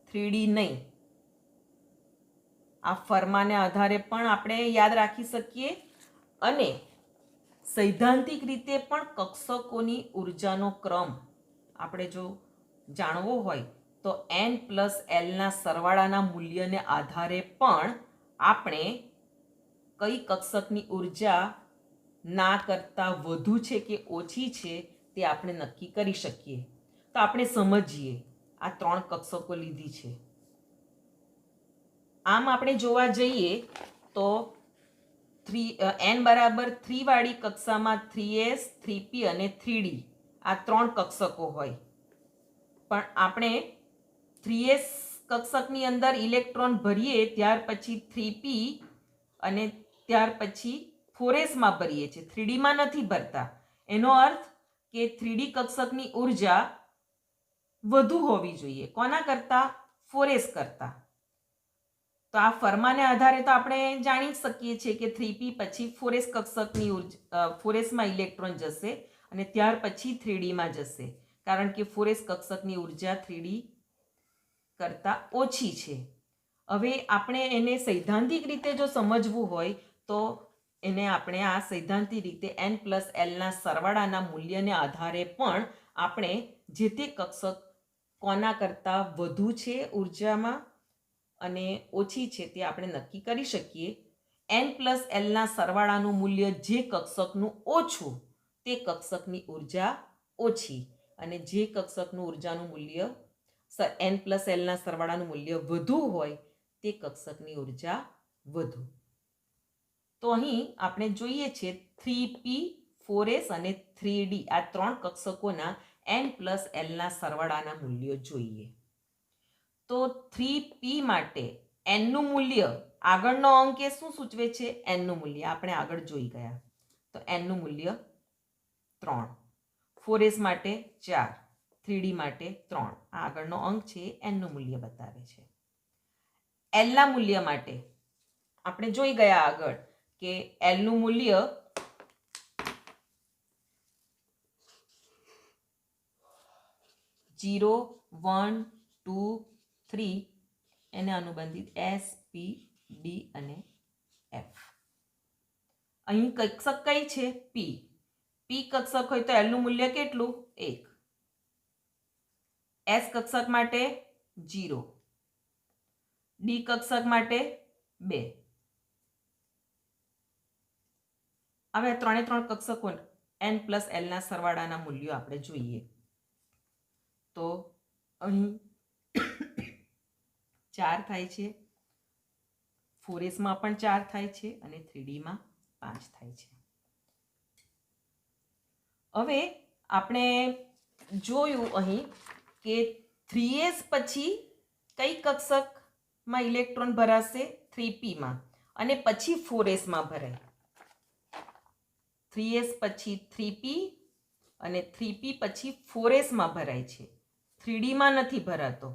3d નહીં. આ ફરમાને આધારે પણ આપણે યાદ રાખી શકીએ અને સૈદ્ધાંતિક રીતે પણ કક્ષકોની ઉર્જાનો ક્રમ આપણે જો જાણવો હોય તો n પ્લસ એલના સરવાળાના મૂલ્યને આધારે પણ આપણે કઈ કક્ષકની ઉર્જા ના કરતાં વધુ છે કે ઓછી છે તે આપણે નક્કી કરી શકીએ. તો આપણે સમજીએ, આ 3 કક્ષકો લીધી છે. આમ આપણે જોવા જઈએ તો n બરાબર 3 વાળી કક્ષામાં 3s, 3p અને 3d આ 3 કક્ષકો હોય, પણ આપણે 3s કક્ષકની અંદર ઇલેક્ટ્રોન ભરીએ ત્યાર પછી 3p અને ત્યાર પછી 4s માં ભરીએ છીએ, 3d માં નથી ભરતા. એનો અર્થ કે 3d કક્ષકની ઉર્જા વધુ હોવી જોઈએ. કોના કરતા? 4s કરતા. તો આ ફરમાને આધારે તો આપણે જાણી શકીએ છીએ કે 3p પછી 4s કક્ષકની ઉર્જા 4s માં ઇલેક્ટ્રોન જશે અને ત્યાર પછી 3d માં જશે, કારણ કે 4s કક્ષકની ઉર્જા 3d કરતાં ઓછી છે. હવે આપણે એને સૈદ્ધાંતિક રીતે જો સમજવું હોય તો એને આપણે આ સૈદ્ધાંતિક રીતે n પ્લસ એલના સરવાળાના મૂલ્યને આધારે પણ આપણે જે તે કક્ષક કોના કરતાં વધુ છે ઉર્જામાં અને ઓછી છે તે આપણે નક્કી કરી શકીએ. n પ્લસ એલના સરવાળાનું મૂલ્ય જે કક્ષકનું ઓછું તે કક્ષકની ઉર્જા ઓછી, અને જે કક્ષકનું ઉર્જાનું મૂલ્ય n પ્લસ એલના સરવાળાનું મૂલ્ય વધુ હોય તે કક્ષકની ઉર્જા વધુ. તો અહીં આપણે જોઈએ છે 3p, 4s અને 3d આ 3 કક્ષકોના n પ્લસ એલના સરવાળાના મૂલ્યો જોઈએ. તો 3p માટે nનું મૂલ્ય, આગળનો અંક એ શું સૂચવે છે? nનું મૂલ્ય. આપણે આગળ જોઈ ગયા. તો nનું મૂલ્ય 3. 4s માટે 4, 3d માટે 3. આગળનો અંક છે nનું મૂલ્ય બતાવે છે. એલના મૂલ્ય માટે આપણે જોઈ ગયા આગળ કે એલનું મૂલ્ય જીરો, 1, 2, 3 એને અનુબંધિત S, P, D અને F. અહીં કક્ષક કઈ છે? P. P કક્ષક હોય તો એલનું મૂલ્ય કેટલું? 1. S કક્ષક માટે 0, D કક્ષક માટે 2. હવે 3 કક્ષકો n પ્લસ એલના સરવાળાના મૂલ્યો આપણે જોઈએ. તો અહીં 4 થાય છે, 4s માં પણ 4 થાય છે અને 3d માં 5 થાય છે. હવે આપણે જોયું અહીં કે 3s પછી કઈ કક્ષકમાં ઇલેક્ટ્રોન ભરાશે? 3p માં અને પછી 4sમાં ભરાય. 3s પછી 3p અને 3p પછી 4sમાં ભરાય છે, 3dમાં નથી ભરાતો.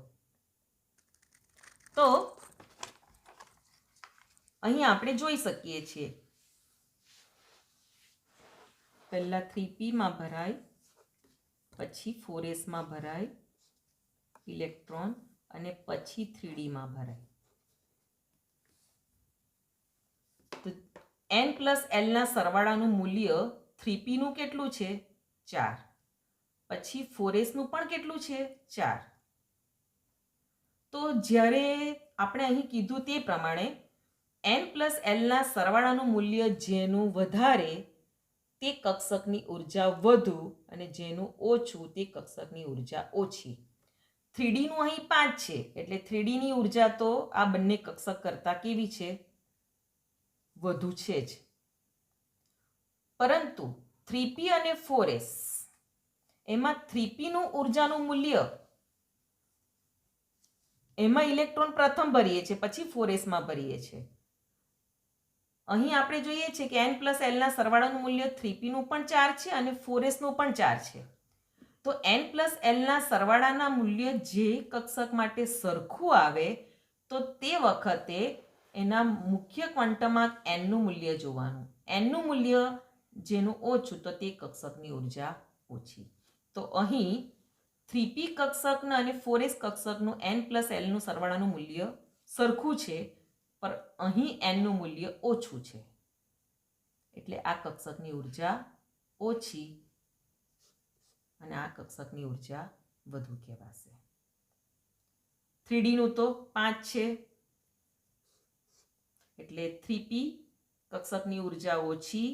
તો અહીં આપણે જોઈ શકીએ છીએ પહેલા 3pમાં ભરાય, પછી 4sમાં ભરાય ઇલેક્ટ્રોન અને પછી 3dમાં ભરાય. તો n પ્લસ એલના સરવાળાનું મૂલ્ય 3pનું કેટલું છે? 4. પછી 4sનું પણ કેટલું છે? 4. તો જ્યારે આપણે અહીં કીધું તે પ્રમાણે n પ્લસ એલના સરવાળાનું મૂલ્ય જેનું વધારે તે કક્ષકની ઉર્જા વધુ અને જેનું ઓછું તે કક્ષકની ઉર્જા ઓછી. 3dનું અહીં 5 છે એટલે 3dની ઉર્જા તો આ બંને કક્ષક કરતા કેવી છે? વધુ છે જ. પરંતુ 3p અને 4s એમાં 3pનું ઉર્જાનું મૂલ્ય, એમાં ઇલેક્ટ્રોન પ્રથમ ભરીએ છીએ પછી 4sમાં ભરીએ છીએ. અહીં આપણે જોઈએ છીએ કે n પ્લસ એલના સરવાળાનું મૂલ્ય 3pનું પણ 4 છે અને 4sનું પણ 4 છે. તો n પ્લસ એલના સરવાળાના મૂલ્ય જે કક્ષક માટે સરખું આવે તો તે વખતે એના મુખ્ય ક્વોન્ટમમાં nનું મૂલ્ય જોવાનું. nનું મૂલ્ય જેનું ઓછું તો તે કક્ષકની ઉર્જા ઓછી. તો અહીં 3p કક્ષકનું અને 4s કક્ષકનું n પ્લસ એલનું સરવાળાનું મૂલ્ય સરખું છે, પણ અહીં nનું મૂલ્ય ઓછું છે એટલે આ કક્ષકની ઉર્જા ઓછી અને આ કક્ષકની ઉર્જા વધુ કહેવાશે. 3dનું તો 5 છે એટલે 3p કક્ષકની ઉર્જા ઓછી,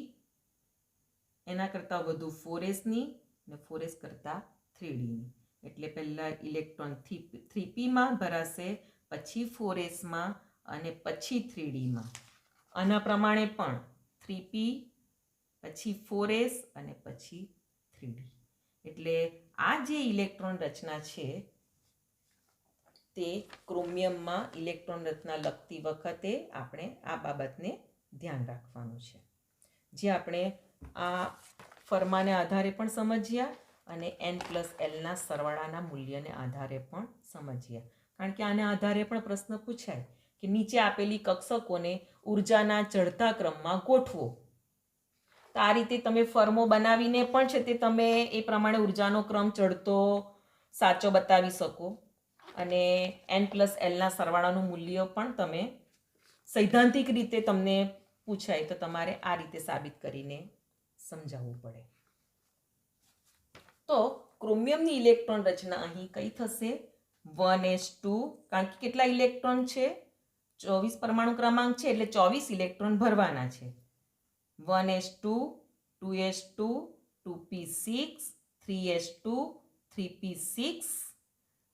એના કરતાં વધુ 4sની અને 4s કરતાં 3dની. એટલે પહેલા ઇલેક્ટ્રોન 3pમાં ભરાશે, પછી 4sમાં અને પછી 3dમાં. આના પ્રમાણે પણ 3p પછી 4s અને પછી 3d. એટલે આ જે ઇલેક્ટ્રોન રચના છે તે ક્રોમિયમમાં ઇલેક્ટ્રોન રચના લખતી વખતે આપણે આ બાબતને ધ્યાન રાખવાનું છે, જે આપણે આ ફરમાને આધારે પણ સમજ્યા અને n પ્લસ એલના સરવાળાના મૂલ્યને આધારે પણ સમજ્યા. કારણ કે આને આધારે પણ પ્રશ્ન પૂછાય કે નીચે આપેલી કક્ષકોને ઉર્જાના ચડતા ક્રમમાં ગોઠવો. તો આ રીતે તમે ફર્મો બનાવીને પણ છે તે તમે એ પ્રમાણે ઉર્જાનો ક્રમ ચડતો સાચો બતાવી શકો અને n પ્લસ એલના સરવાળાનું મૂલ્ય પણ તમે સૈદ્ધાંતિક રીતે તમને પૂછાય તો તમારે આ રીતે સાબિત કરીને સમજાવવું પડે. તો ક્રોમિયમની ઇલેક્ટ્રોન રચના અહીં કઈ થશે? 1s2, કારણ કે કેટલા ઇલેક્ટ્રોન છે? 24 પરમાણુ ક્રમાંક છે એટલે 24 ઇલેક્ટ્રોન ભરવાના છે. 1s2, 2s2, 2p6, 3s2, 3p6.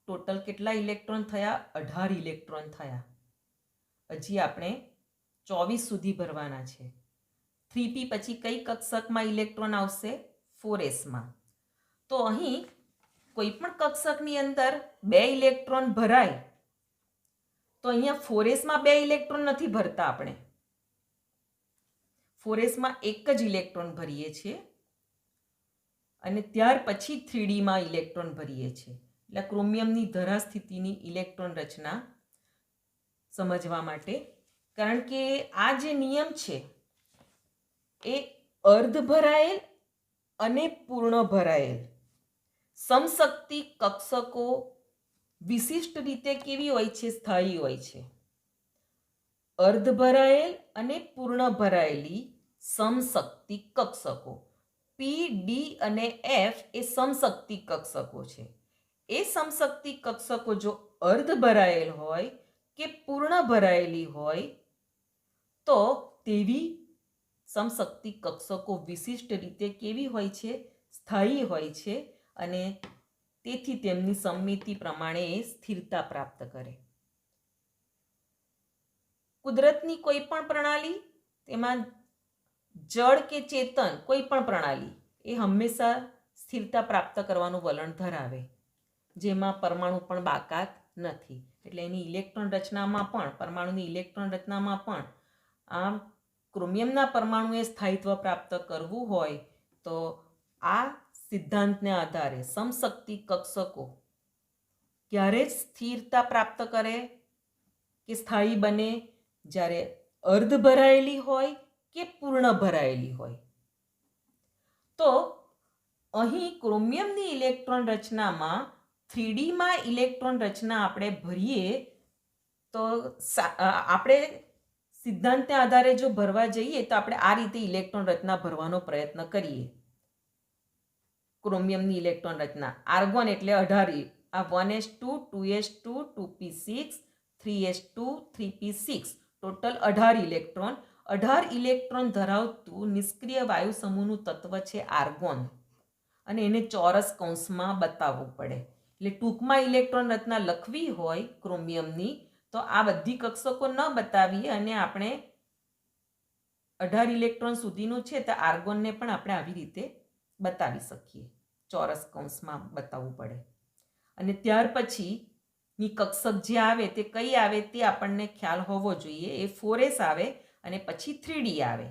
Total કેટલા ઇલેક્ટ્રોન થયા? 18 ઇલેક્ટ્રોન થયા. હજી આપણે 24 સુધી ભરવાના છે. 3p પછી કઈ કક્ષકમાં ઇલેક્ટ્રોન આવશે? 4sમાં. તો અહીં કોઈ પણ કક્ષકની અંદર 2 ઇલેક્ટ્રોન ભરાય તો અહીંયા 4s માં 2 ઇલેક્ટ્રોન નથી ભરતા આપણે, 4sમાં એક જ ઇલેક્ટ્રોન ભરીએ છીએ અને ત્યાર પછી 3Dમાં ઇલેક્ટ્રોન ભરીએ છીએ. એટલે ક્રોમિયમની ધરા સ્થિતિની ઇલેક્ટ્રોન રચના સમજવા માટે, કારણ કે આ જે નિયમ છે એ અર્ધ ભરાયેલ અને પૂર્ણ ભરાયેલ સમશક્તિ કક્ષકો વિશિષ્ટ રીતે કેવી હોય છે? સ્થાયી હોય છે. અર્ધ ભરાયેલ અને પૂર્ણ ભરાયેલી સમશક્તિ કક્ષકો પી, ડી અને એફ એ સમશક્તિ કક્ષકો છે. એ સમશક્તિ કક્ષકો જો અર્ધ ભરાયેલ હોય કે પૂર્ણ ભરાયેલી હોય તો તેવી સમશક્તિ કક્ષકો વિશિષ્ટ રીતે કેવી હોય છે? સ્થાયી હોય છે અને તેથી તેમની સમમિતિ પ્રમાણે એ સ્થિરતા પ્રાપ્ત કરે. કુદરતની કોઈ પણ પ્રણાલી, તેમાં જળ કે ચેતન કોઈ પણ પ્રણાલી એ હંમેશા સ્થિરતા પ્રાપ્ત કરવાનું વલણ ધરાવે, જેમાં પરમાણુ પણ બાકાત નથી. એટલે એની ઇલેક્ટ્રોન રચનામાં પણ, પરમાણુની ઇલેક્ટ્રોન રચનામાં પણ આમ ક્રોમિયમના પરમાણુએ સ્થાયિત્વ પ્રાપ્ત કરવું હોય તો આ સિદ્ધાંતને આધારે સમશક્તિ કક્ષકો ક્યારે સ્થિરતા પ્રાપ્ત કરે કે સ્થાયી બને? જ્યારે અર્ધ ભરાયેલી હોય કે પૂર્ણ ભરાયેલી હોય. તો અહીં ક્રોમિયમની ઇલેક્ટ્રોન રચનામાં 3Dમાં ઇલેક્ટ્રોન રચના આપણે ભરીએ તો આપણે સિદ્ધાંતને આધારે જો ભરવા જઈએ તો આપણે આ રીતે ઇલેક્ટ્રોન રચના ભરવાનો પ્રયત્ન કરીએ. ક્રોમિયમની ઇલેક્ટ્રોન રચના આર્ગોન એટલે 18, આ 1s2, 2s2, 2p6, 3s2, 3p6, total 18 electron. 18 electron ધરાવતું નિષ્ક્રિય વાયુ સમૂહનું તત્વ છે આર્ગોન અને એને ચોરસ કૌંસમાં બતાવવું પડે. એટલે ટૂંકમાં ઇલેક્ટ્રોન રચના લખવી હોય ક્રોમિયમની તો આ બધી કક્ષકો ન બતાવીએ અને આપણે 18 ઇલેક્ટ્રોન સુધીનું છે તો આર્ગોનને પણ આપણે આવી રીતે બતાવી શકીએ, ચોરસ કૌંસમાં બતાવવું પડે. અને ત્યાર પછીની કક્ષક જે આવે તે કઈ આવે તે આપણને ખ્યાલ હોવો જોઈએ. એ 4s આવે અને પછી 3D આવે.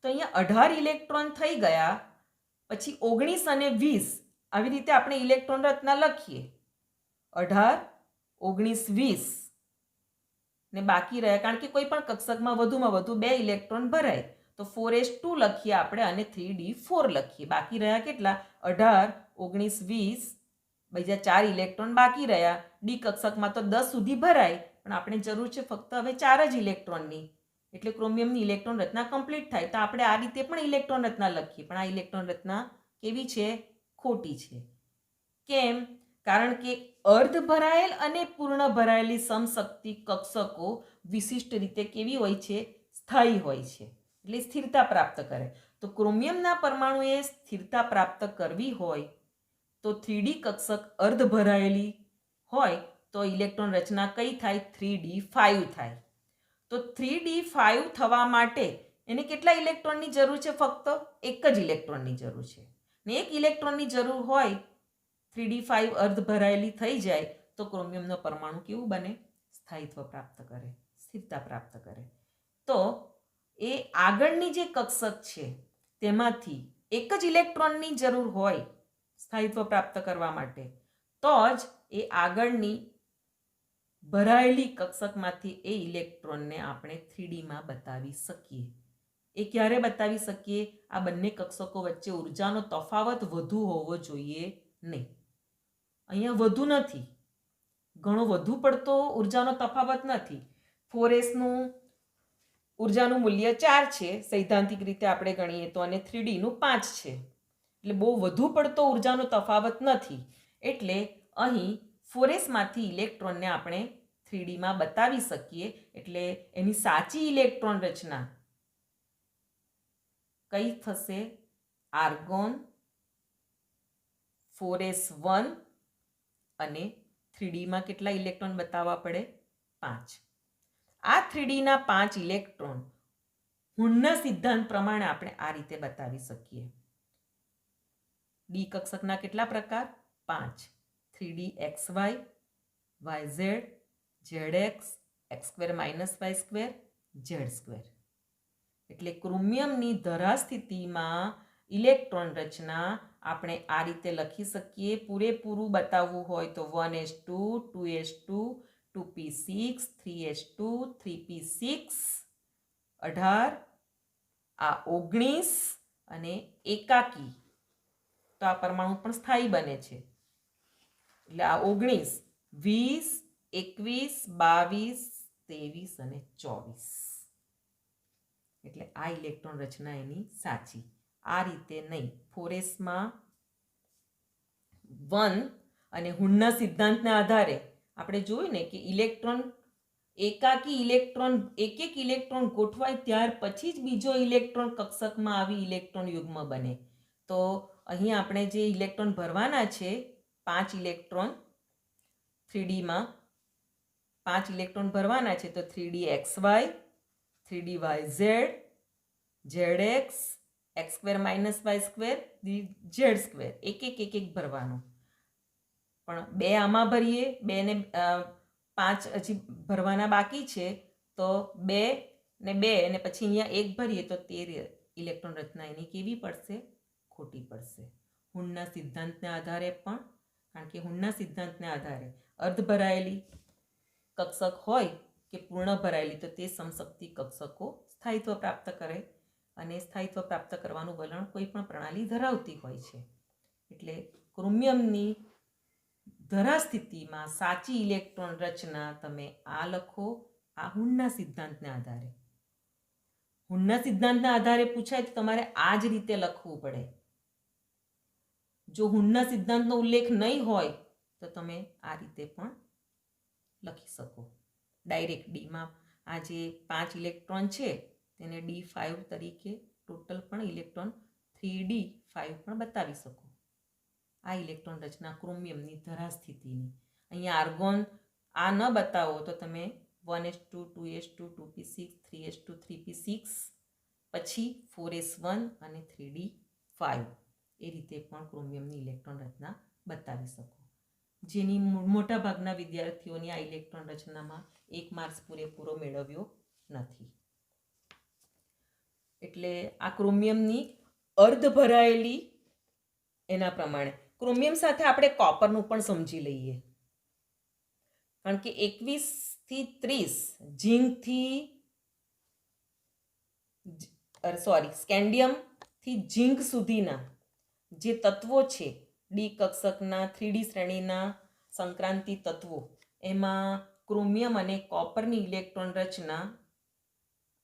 તો અહીંયા 18 ઇલેક્ટ્રોન થઈ ગયા, પછી 19 અને 20 આવી રીતે આપણે ઇલેક્ટ્રોન રચના લખીએ. 18, 19, 20 ને બાકી રહ્યા, કારણ કે કોઈ પણ કક્ષકમાં વધુમાં વધુ 2 ઇલેક્ટ્રોન ભરાય તો 4s2 લખીએ આપણે અને 3d4 લખીએ. બાકી રહ્યા કેટલા? 18, 19, 20, બીજા 4 ઇલેક્ટ્રોન બાકી રહ્યા. ડી કક્ષકમાં તો 10 સુધી ભરાય, પણ આપણે જરૂર છે ફક્ત હવે 4 જ ઇલેક્ટ્રોનની, એટલે ક્રોમિયમની ઇલેક્ટ્રોન રચના કમ્પ્લીટ થાય. તો આપણે આ રીતે પણ ઇલેક્ટ્રોન રચના લખીએ, પણ આ ઇલેક્ટ્રોન રચના કેવી છે? ખોટી છે. કેમ? કારણ કે અર્ધ ભરાયેલ અને પૂર્ણ ભરાયેલી સમશક્તિ કક્ષકો વિશિષ્ટ રીતે કેવી હોય છે? સ્થાયી હોય છે, એટલે સ્થિરતા પ્રાપ્ત કરે. તો ક્રોમિયમના પરમાણુએ સ્થિરતા પ્રાપ્ત કરવી હોય તો 3D કક્ષક અર્ધ ભરાયેલી હોય તો ઇલેક્ટ્રોન રચના કઈ થાય? 3d5 થાય. તો 3d5 થવા માટે એને કેટલા ઇલેક્ટ્રોનની જરૂર છે? ફક્ત એક જ ઇલેક્ટ્રોનની જરૂર છે. ને એક ઇલેક્ટ્રોનની જરૂર હોય, 3d5 અર્ધ ભરાયેલી થઈ જાય તો ક્રોમિયમનો પરમાણુ કેવું બને? સ્થાયિત્વ પ્રાપ્ત કરે, સ્થિરતા પ્રાપ્ત કરે. તો એ આગળની જે કક્ષક છે તેમાંથી એક જ ઇલેક્ટ્રોનની જરૂર હોય સ્થાયિત્વ પ્રાપ્ત કરવા માટે, તો જ એ આગળની ભરાયેલી કક્ષકમાંથી એ ઇલેક્ટ્રોનને આપણે 3Dમાં બતાવી શકીએ. એ ક્યારે બતાવી શકીએ? આ બંને કક્ષકો વચ્ચે ઉર્જાનો તફાવત વધુ હોવો જોઈએ નહીં. અહીંયા વધુ નથી, ઘણો વધુ પડતો ઉર્જાનો તફાવત નથી. 4sનું ઉર્જાનું મૂલ્ય 4 છે સૈદ્ધાંતિક રીતે આપણે ગણીએ તો, અને 3Dનું 5 છે, એટલે બહુ વધુ પડતો ઉર્જાનો તફાવત નથી. એટલે અહીં 4sમાંથી ઇલેક્ટ્રોનને આપણે 3Dમાં બતાવી શકીએ. એટલે એની સાચી ઇલેક્ટ્રોન રચના કઈ થશે? આર્ગોન, 4s1 અને 3Dમાં કેટલા ઇલેક્ટ્રોન બતાવવા પડે? 5. આ 3Dના 5 ઇલેક્ટ્રોન હુનના સિદ્ધાંત પ્રમાણે આપણે આ રીતે બતાવી શકીએ. ડી કક્ષકના કેટલા પ્રકાર? 5. 3D XY, YZ, ZX, x square minus Y square Z square. એટલે ક્રોમિયમની ધરા સ્થિતિમાં ઇલેક્ટ્રોન રચના આપણે આ રીતે લખી શકીએ. પૂરેપૂરું બતાવવું હોય તો 1s2 2s2 2p6 3s2 3p6 18 આ 19 અને એકાકી તો આ પરમાણુ પણ સ્થાયી બને છે. એટલે આ 19 20 21 22 23 અને 24. એટલે આ ઇલેક્ટ્રોન રચના એની સાચી. આ રીતે નહીં. 4sમાં 1 અને હુનના સિદ્ધાંતના આધારે આપણે જોયું ને કે ઇલેક્ટ્રોન એકાકી ઇલેક્ટ્રોન એક ઇલેક્ટ્રોન ગોઠવાય ત્યાર પછી જ બીજો ઇલેક્ટ્રોન કક્ષકમાં આવી ઇલેક્ટ્રોન યુગ્મ બને. તો અહીં આપણે જે ઇલેક્ટ્રોન ભરવાના છે 5 ઇલેક્ટ્રોન 3Dમાં 5 ઇલેક્ટ્રોન ભરવાના છે. તો 3DXY 3DYZ ZX x square minus Y square Z square એક ભરવાનો. પણ 2 આમાં ભરીએ, 2 ને 5 હજી ભરવાના બાકી છે. તો 2 ને 2 અને પછી અહીંયા 1 ભરીએ તો 13 ઇલેક્ટ્રોન રચના એની કેવી પડશે? ખોટી પડશે. હુનના સિદ્ધાંતના આધારે પણ, કારણ કે હુનના સિદ્ધાંતના આધારે અર્ધ ભરાયેલી કક્ષક હોય કે પૂર્ણ ભરાયેલી તો તે સમશક્તિ કક્ષકો સ્થાયિત્વ પ્રાપ્ત કરે અને સ્થાયિત્વ પ્રાપ્ત કરવાનું વલણ કોઈ પણ પ્રણાલી ધરાવતી હોય છે. એટલે ક્રોમિયમની ધરા સ્થિતિમાં સાચી ઇલેક્ટ્રોન રચના તમે આ લખો. આ હુનના સિદ્ધાંતના આધારે. હુનના સિદ્ધાંતના આધારે પૂછાય તો તમારે આ જ રીતે લખવું પડે. જો હુનના સિદ્ધાંતનો ઉલ્લેખ નહીં હોય તો તમે આ રીતે પણ લખી શકો. ડાયરેક્ટ ડીમાં આ જે 5 ઇલેક્ટ્રોન છે તેને D5 તરીકે ટોટલ પણ ઇલેક્ટ્રોન 3D5 પણ બતાવી શકો. આ ઇલેક્ટ્રોન રચના ક્રોમિયમની ધરા સ્થિતિની. અહીંયા આર્ગોન આ ન બતાવો તો તમે 1s2 2s2 2p6 3s2 3p6 પછી 4s1 અને 3d5 એ રીતે પણ ક્રોમિયમની ઇલેક્ટ્રોન રચના બતાવી શકો. જેની મોટાભાગના વિદ્યાર્થીઓની આ ઇલેક્ટ્રોન રચનામાં 1 માર્ક્સ પૂરેપૂરો મેળવ્યો નથી. એટલે આ ક્રોમિયમની અર્ધ ભરાયેલી એના પ્રમાણે. ક્રોમિયમ સાથે આપણે કોપરનું પણ સમજી લઈએ. કારણ કે 21 થી 30 ઝીંકથી સ્કેન્ડિયમ થી ઝીંક સુધીના જે તત્વો છે ડી કક્ષકના 3D શ્રેણીના સંક્રાંતિ તત્વો, એમાં ક્રોમિયમ અને કોપરની ઇલેક્ટ્રોન રચના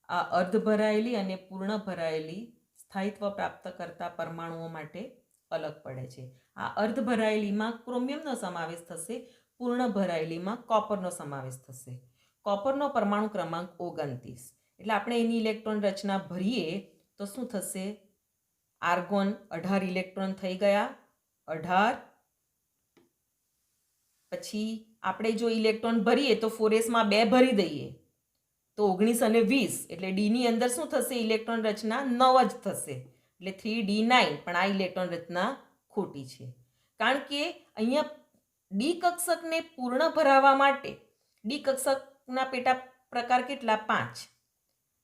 આ અર્ધ ભરાયેલી અને પૂર્ણ ભરાયેલી સ્થાયિત્વ પ્રાપ્ત કરતા પરમાણુઓ માટે અલગ પડે છે. આ અર્ધ ભરાયેલીમાં ક્રોમિયમનો સમાવેશ થશે, પૂર્ણ ભરાયેલીમાં કોપરનો સમાવેશ થશે. કોપરનો પરમાણુ ક્રમાંક 29. એટલે આપણે એની ઇલેક્ટ્રોન રચના ભરીએ તો શું થશે? આર્ગોન 18 ઇલેક્ટ્રોન થઈ ગયા. 18 પછી આપણે જો ઇલેક્ટ્રોન ભરીએ તો 4sમાં 2 ભરી દઈએ તો 19 અને 20 એટલે ડીની અંદર શું થશે? ઇલેક્ટ્રોન રચના 9 જ થશે. એટલે 3d9. પણ આ ઇલેક્ટ્રોન રચના ખોટી છે. કારણ કે અહીંયા ડી કક્ષકને પૂર્ણ ભરાવા માટે ડી કક્ષકના પેટા પ્રકાર કેટલા? 5.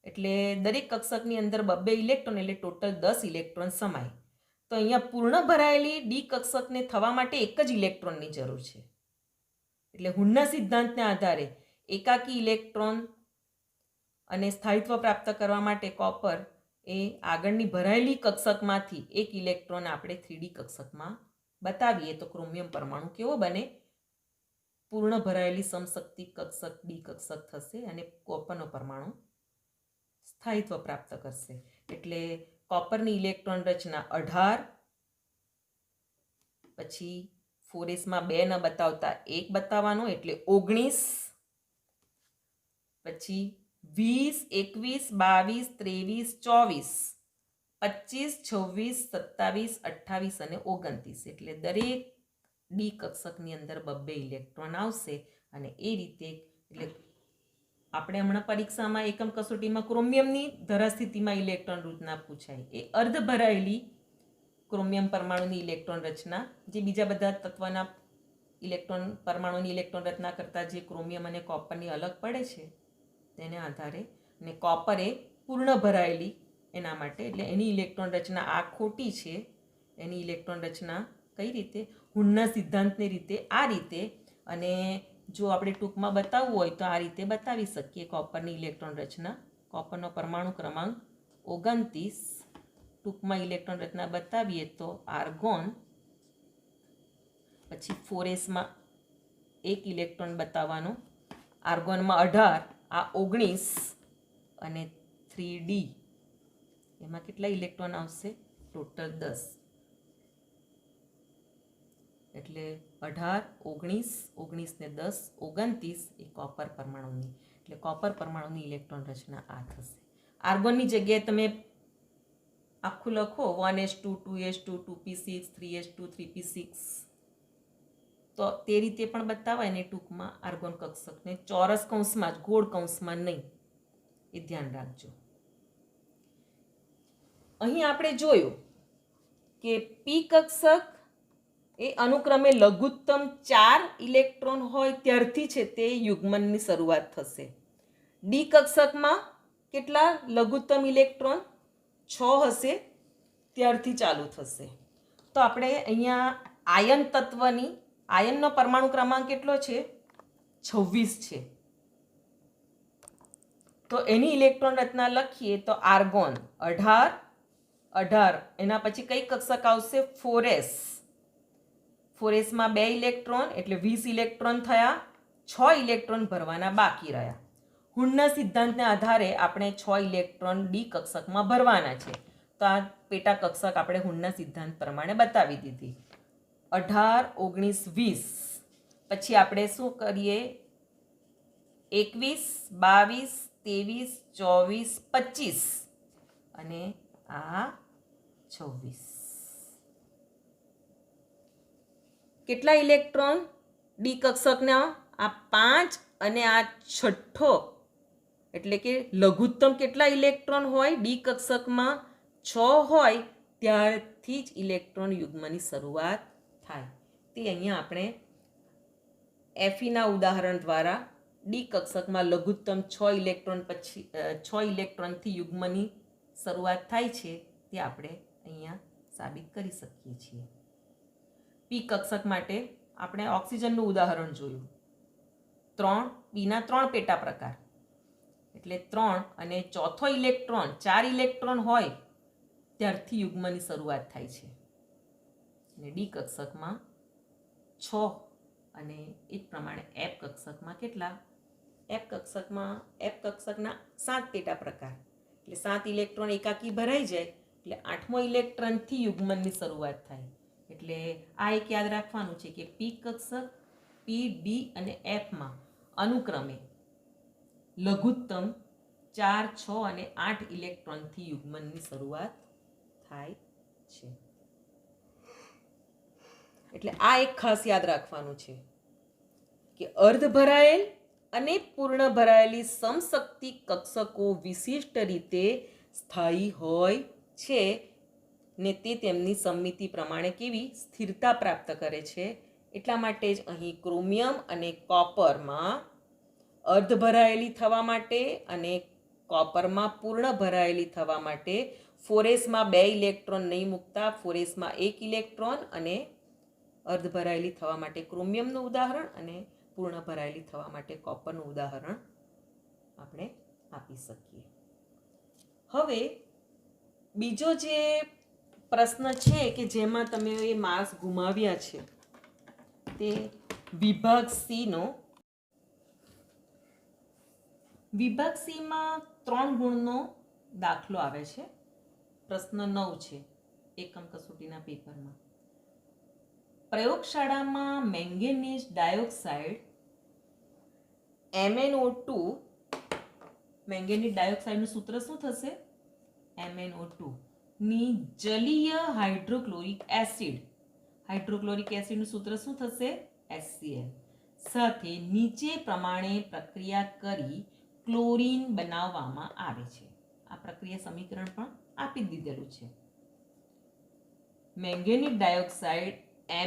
એટલે દરેક કક્ષકની અંદર 2 ઇલેક્ટ્રોન એટલે ટોટલ 10 ઇલેક્ટ્રોન સમાય. તો અહીંયા પૂર્ણ ભરાયેલી ડી કક્ષકને થવા માટે એક જ ઇલેક્ટ્રોનની જરૂર છે. એટલે હુનના સિદ્ધાંતના આધારે એકાકી ઇલેક્ટ્રોન અને સ્થાયિત્વ પ્રાપ્ત કરવા માટે કોપર એ આગળની ભરાયેલી કક્ષકમાંથી એક ઇલેક્ટ્રોન આપણે 3D કક્ષકમાં બતાવીએ તો ક્રોમિયમ પરમાણુ કેવો બને? પૂર્ણ ભરાયેલી સમશક્તિ કક્ષક ડી કક્ષક થશે અને કોપરનો પરમાણુ સ્થાયિત્વ પ્રાપ્ત કરશે. એટલે કોપરની ઇલેક્ટ્રોન રચના 18 પછી 4sમાં 2 ન બતાવતા 1 બતાવવાનો એટલે 19 પછી 20 21 22 23 24 25 26 27 28 અને 29. એટલે દરેક ડી કક્ષકની અંદર 2 ઇલેક્ટ્રોન આવશે. અને એ રીતે એટલે આપણે હમણાં પરીક્ષામાં એકમ કસોટીમાં ક્રોમિયમની ધરા સ્થિતિમાં ઇલેક્ટ્રોન રચના પૂછાય. એ અર્ધ ભરાયેલી ક્રોમિયમ પરમાણુની ઇલેક્ટ્રોન રચના જે બીજા બધા તત્વના પરમાણુની ઇલેક્ટ્રોન રચના કરતાં જે ક્રોમિયમ અને કોપરની અલગ પડે છે તેને આધારે, અને કોપર એ પૂર્ણ ભરાયેલી એના માટે, એટલે એની ઇલેક્ટ્રોન રચના આ ખોટી છે. એની ઇલેક્ટ્રોન રચના કઈ રીતે? હુનના સિદ્ધાંતની રીતે, આ રીતે. અને જો આપણે ટૂંકમાં બતાવવું હોય તો આ રીતે બતાવી શકીએ કોપરની ઇલેક્ટ્રોન રચના. કોપરનો પરમાણુ ક્રમાંક 29. ટૂંકમાં ઇલેક્ટ્રોન રચના બતાવીએ તો આર્ગોન, પછી 4s એક ઇલેક્ટ્રોન બતાવવાનો, આર્ગોનમાં 18, આ 19 અને 3d, એમાં કેટલા ઇલેક્ટ્રોન આવશે? ટોટલ 10. એટલે 18, 19, 19 ને 10, 29 એ કોપર પરમાણુની, એટલે કોપર પરમાણુની ઇલેક્ટ્રોન રચના આ થશે. આર્ગોનની જગ્યાએ તમે આખું લખો 1s2, 2s2, 2p6, 3s2, 3p6, તો તે રીતે પણ બતાવાય ને. ટૂંકમાં આર્ગોન કક્ષકને ચોરસ કૌંસમાં જ, ગોળ કૌંસમાં નહીં, એ ધ્યાન રાખજો. અહીં આપણે જોયું કે પી કક્ષક એ અનુક્રમે લઘુત્તમ 4 ઇલેક્ટ્રોન હોય ત્યારથી છે તે યુગ્મનની શરૂઆત થશે. ડી કક્ષકમાં કેટલા લઘુત્તમ ઇલેક્ટ્રોન? 6 હશે ત્યારથી ચાલુ થશે. તો આપણે અહીંયા આયન તત્વની, આયનનો પરમાણુ ક્રમાંક કેટલો છે? 26 છે. તો એની ઇલેક્ટ્રોન રચના લખીએ તો આર્ગોન 18, 18, એના પછી કઈ કક્ષક આવશે? 4s. 4sમાં 2 ઇલેક્ટ્રોન એટલે 20 ઇલેક્ટ્રોન થયા. 6 ઇલેક્ટ્રોન ભરવાના બાકી રહ્યા. હુનના સિદ્ધાંતને આધારે આપણે 6 ઇલેક્ટ્રોન ડી કક્ષકમાં ભરવાના છે. તો આ પેટા કક્ષક આપણે હુનના સિદ્ધાંત પ્રમાણે બતાવી દીધી. 18, 19, 20. પછી આપણે શું કરીએ? 21, 22, 23, 24, 25 અને આ 26. કેટલા ઇલેક્ટ્રોન ડી કક્ષકના? આ 5 અને આ છઠ્ઠો, એટલે કે લઘુત્તમ કેટલા ઇલેક્ટ્રોન હોય ડી કક્ષકમાં? 6 હોય ત્યારથી જ ઇલેક્ટ્રોન યુગ્મની શરૂઆત થાય. તે અહીંયા આપણે એફીના ઉદાહરણ દ્વારા ડી કક્ષકમાં લઘુત્તમ 6 ઇલેક્ટ્રોન પછી 6 ઇલેક્ટ્રોનથી યુગ્મની શરૂઆત થાય છે તે આપણે અહીંયા સાબિત કરી શકીએ છીએ. પી કક્ષક માટે આપણે ઓક્સિજનનું ઉદાહરણ જોયું. 3 પીના 3 પેટા પ્રકાર, એટલે 3 અને ચોથો ઇલેક્ટ્રોન, 4 ઇલેક્ટ્રોન હોય ત્યારથી યુગ્મની શરૂઆત થાય છે. અને ડી કક્ષકમાં 6 અને એ પ્રમાણે એફ કક્ષકમાં કેટલા? એફ કક્ષકના 7 પેટા પ્રકાર, એટલે 7 ઇલેક્ટ્રોન એકાકી ભરાઈ જાય એટલે 8મો ઇલેક્ટ્રોનથી યુગ્મનની શરૂઆત થાય. એટલે આ એક યાદ રાખવાનું છે કે પી કક્ષક, પી, ડી અને એફમાં અનુક્રમે લઘુત્તમ 4, 6 અને 8 ઇલેક્ટ્રોનથી યુગ્મનની શરૂઆત થાય છે. એટલે આ એક ખાસ યાદ રાખવાનું છે કે અર્ધ ભરાયેલ અને પૂર્ણ ભરાયેલી સમશક્તિ કક્ષકો વિશિષ્ટ રીતે સ્થાયી હોય છે ને તે તેમની સમમિતિ પ્રમાણે કેવી સ્થિરતા પ્રાપ્ત કરે છે. એટલા માટે જ અહીં ક્રોમિયમ અને કોપરમાં અર્ધ ભરાયેલી થવા માટે અને કોપરમાં પૂર્ણ ભરાયેલી થવા માટે 4sમાં 2 ઇલેક્ટ્રોન નહીં મૂકતા, 4sમાં 1 ઇલેક્ટ્રોન, અને અર્ધ ભરાયેલી થવા માટે ક્રોમિયમનું ઉદાહરણ અને પૂર્ણ ભરાયેલી થવા માટે કોપરનું ઉદાહરણ આપણે આપી શકીએ. હવે બીજો જે પ્રશ્ન છે કે જેમાં તમે એ માર્ક્સ ગુમાવ્યા છે તે વિભાગ સીનો. વિભાગ સીમાં 3 ગુણનો દાખલો આવે છે. પ્રશ્ન 9 છે એકમ કસોટીના પેપરમાં. પ્રયોગશાળામાં મેંગેનીઝ ડાયોક્સાઇડ MnO2, મેંગેનીઝ ડાયોક્સાઇડનું સૂત્ર શું થશે? MnO2 ની જલીય હાઇડ્રોક્લોરિક એસિડ, હાઇડ્રોક્લોરિક એસિડનું સૂત્ર શું થશે? HCl સાથે નીચે પ્રમાણે પ્રક્રિયા કરી ક્લોરીન બનાવવામાં આવે છે. આ પ્રક્રિયા સમીકરણ પણ આપી દીધેલું છે. મેંગેનીઝ ડાયોક્સાઇડ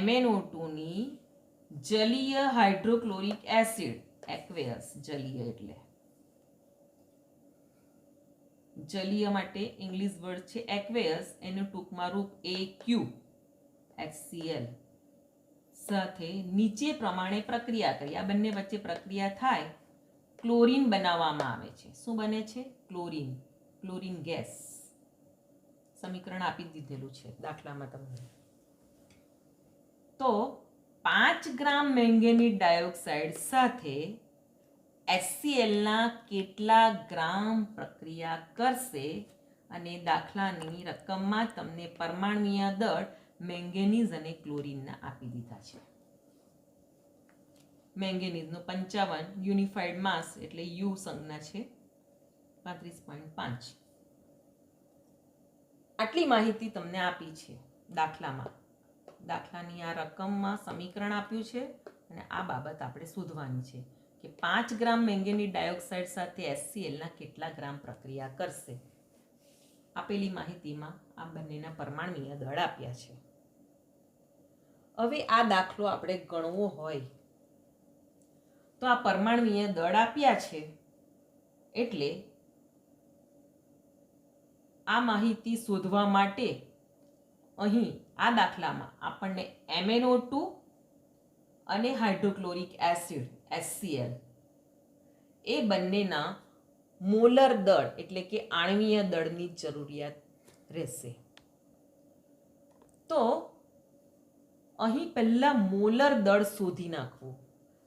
MnO2 ની જલીય હાઇડ્રોક્લોરિક એસિડ, એક્વેયસ, જલીય એટલે જલીય માટે ઇંગ્લિશ વર્ડ છે એક્વેયસ, એનું ટૂંકમાં રૂપ AQ HCl સાથે નીચે પ્રમાણે પ્રક્રિયા કરી. આ બંને વચ્ચે પ્રક્રિયા થાય, ક્લોરીન બનાવવામાં આવે છે. શું બને છે? Chlorine, chlorine gas. સમીકરણ આપી દીધેલું છે દાખલામાં તમને. તો 5 ગ્રામ મેંગેનીઝ ડાયોક્સાઇડ સાથે HCl ના કેટલા ગ્રામ પ્રક્રિયા કરશે? અને દાખલાની રકમમાં તમને પરમાણ્વીય દળ મેંગેનીઝ અને ક્લોરીનના આપી દીધા છે. મેંગેનીઝનું 55 યુનિફાઈડ માસ એટલે યુ સંજ્ઞા છે 35.5. આટલી માહિતી તમને આપી છે દાખલામાં. દાખલાની આ રકમમાં સમીકરણ આપ્યું છે અને આ બાબત આપણે શોધવાની છે કે 5 ગ્રામ મેંગેનીઝ ડાયોક્સાઇડ સાથે HCl ના કેટલા ગ્રામ પ્રક્રિયા કરશે. આપેલી માહિતીમાં આ બંનેના પરમાણ્વીય દળ આપ્યા છે. હવે આ દાખલો આપણે ગણવો હોય તો આ પરમાણ્વીય દળ આપ્યા છે એટલે આ માહિતી શોધવા માટે અહીં આ દાખલામાં આપણને MnO2 અને હાઇડ્રોક્લોરિક એસિડ HCl એ બંનેના મોલર દળ એટલે કે આણ્વીય દળની જરૂરિયાત રહેશે. તો અહીં પહેલા મોલર દળ શોધી નાખવું